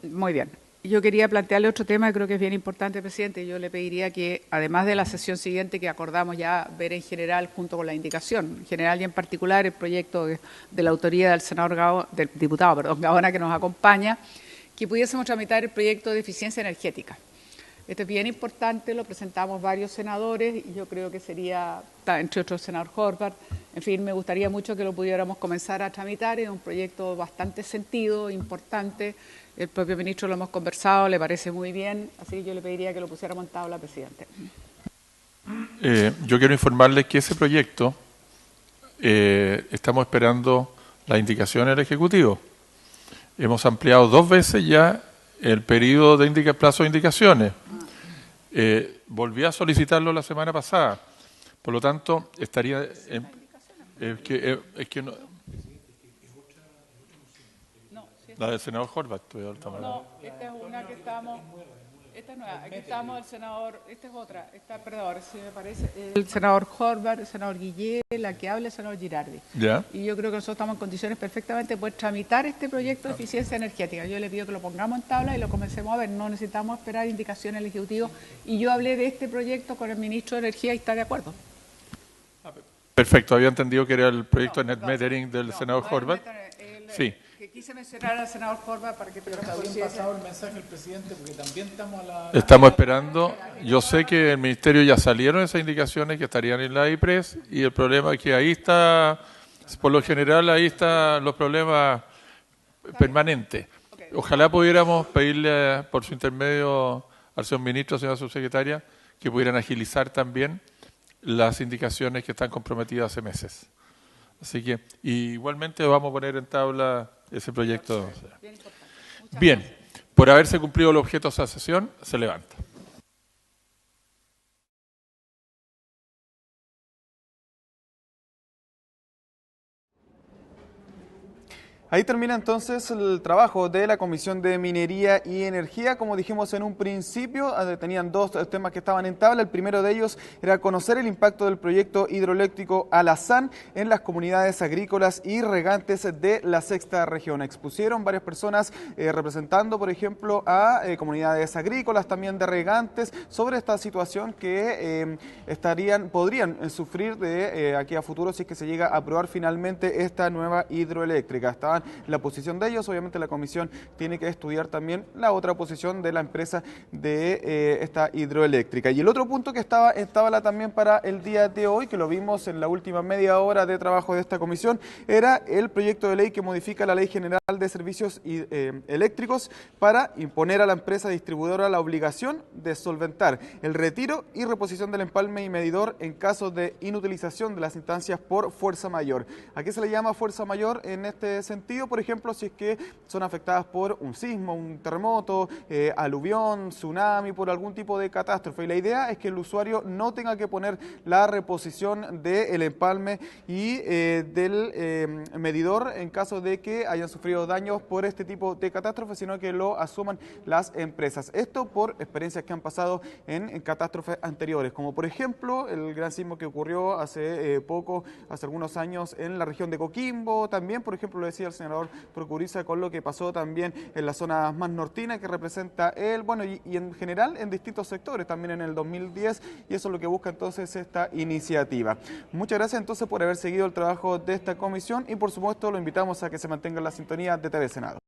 Muy bien. Yo quería plantearle otro tema que creo que es bien importante, presidente. Yo le pediría que, además de la sesión siguiente que acordamos ya ver en general, junto con la indicación, en general y en particular, el proyecto de la autoría del senador del diputado Gaona, que nos acompaña, que pudiésemos tramitar el proyecto de eficiencia energética. Esto es bien importante, lo presentamos varios senadores y yo creo que sería, entre otros, el senador Horvath. En fin, me gustaría mucho que lo pudiéramos comenzar a tramitar. Es un proyecto bastante sentido, importante. El propio ministro lo hemos conversado, le parece muy bien, así que yo le pediría que lo pusiéramos en tabla, presidente. Yo quiero informarles que ese proyecto estamos esperando la indicación del Ejecutivo. Hemos ampliado 2 veces ya el periodo de plazo de indicaciones. Volví a solicitarlo la semana pasada. Por lo tanto, estaría... es que no... La del senador Horvath. No, esta es una que estamos... Esta es nueva. Aquí estamos el senador... Esta es otra. Perdón, si me parece... El senador Horvath, el senador Guillé, la que habla el senador Girardi. ¿Ya? Y yo creo que nosotros estamos en condiciones perfectamente de poder tramitar este proyecto de eficiencia energética. Yo le pido que lo pongamos en tabla y lo comencemos a ver. No necesitamos esperar indicaciones del Ejecutivo. Y yo hablé de este proyecto con el ministro de Energía y está de acuerdo. Perfecto. Había entendido que era el proyecto de net metering del senador Horvath. Sí. Que quise mencionar al senador Horvath para que tuviera pasado el mensaje al presidente, porque también estamos Estamos esperando. Yo sé que el ministerio ya salieron esas indicaciones que estarían en la IPRES y el problema es que ahí está, por lo general, ahí están los problemas permanentes. Ojalá pudiéramos pedirle por su intermedio al señor ministro, señora subsecretaria, que pudieran agilizar también las indicaciones que están comprometidas hace meses. Así que igualmente vamos a poner en tabla ese proyecto. Bien, por haberse cumplido el objeto de esa sesión, se levanta. Ahí termina entonces el trabajo de la Comisión de Minería y Energía. Como dijimos en un principio, tenían 2 temas que estaban en tabla. El primero de ellos era conocer el impacto del proyecto hidroeléctrico Alazán en las comunidades agrícolas y regantes de la sexta región. Expusieron varias personas representando, por ejemplo, a comunidades agrícolas, también de regantes, sobre esta situación que podrían sufrir de aquí a futuro si es que se llega a aprobar finalmente esta nueva hidroeléctrica. Estaban la posición de ellos, obviamente la comisión tiene que estudiar también la otra posición de la empresa de esta hidroeléctrica. Y el otro punto que estaba en tabla también para el día de hoy, que lo vimos en la última media hora de trabajo de esta comisión, era el proyecto de ley que modifica la Ley General de Servicios Eléctricos para imponer a la empresa distribuidora la obligación de solventar el retiro y reposición del empalme y medidor en caso de inutilización de las instancias por fuerza mayor. ¿A qué se le llama fuerza mayor en este sentido? sentido, por ejemplo, si es que son afectadas por un sismo, un terremoto, aluvión, tsunami, por algún tipo de catástrofe. Y la idea es que el usuario no tenga que poner la reposición del empalme y del medidor en caso de que hayan sufrido daños por este tipo de catástrofe, sino que lo asuman las empresas. Esto por experiencias que han pasado en catástrofes anteriores, como por ejemplo el gran sismo que ocurrió hace algunos años en la región de Coquimbo, también por ejemplo lo decía el senador Procuriza con lo que pasó también en la zona más nortina que representa él, bueno, y en general en distintos sectores, también en el 2010, y eso es lo que busca entonces esta iniciativa. Muchas gracias entonces por haber seguido el trabajo de esta comisión y por supuesto lo invitamos a que se mantenga en la sintonía de TV Senado.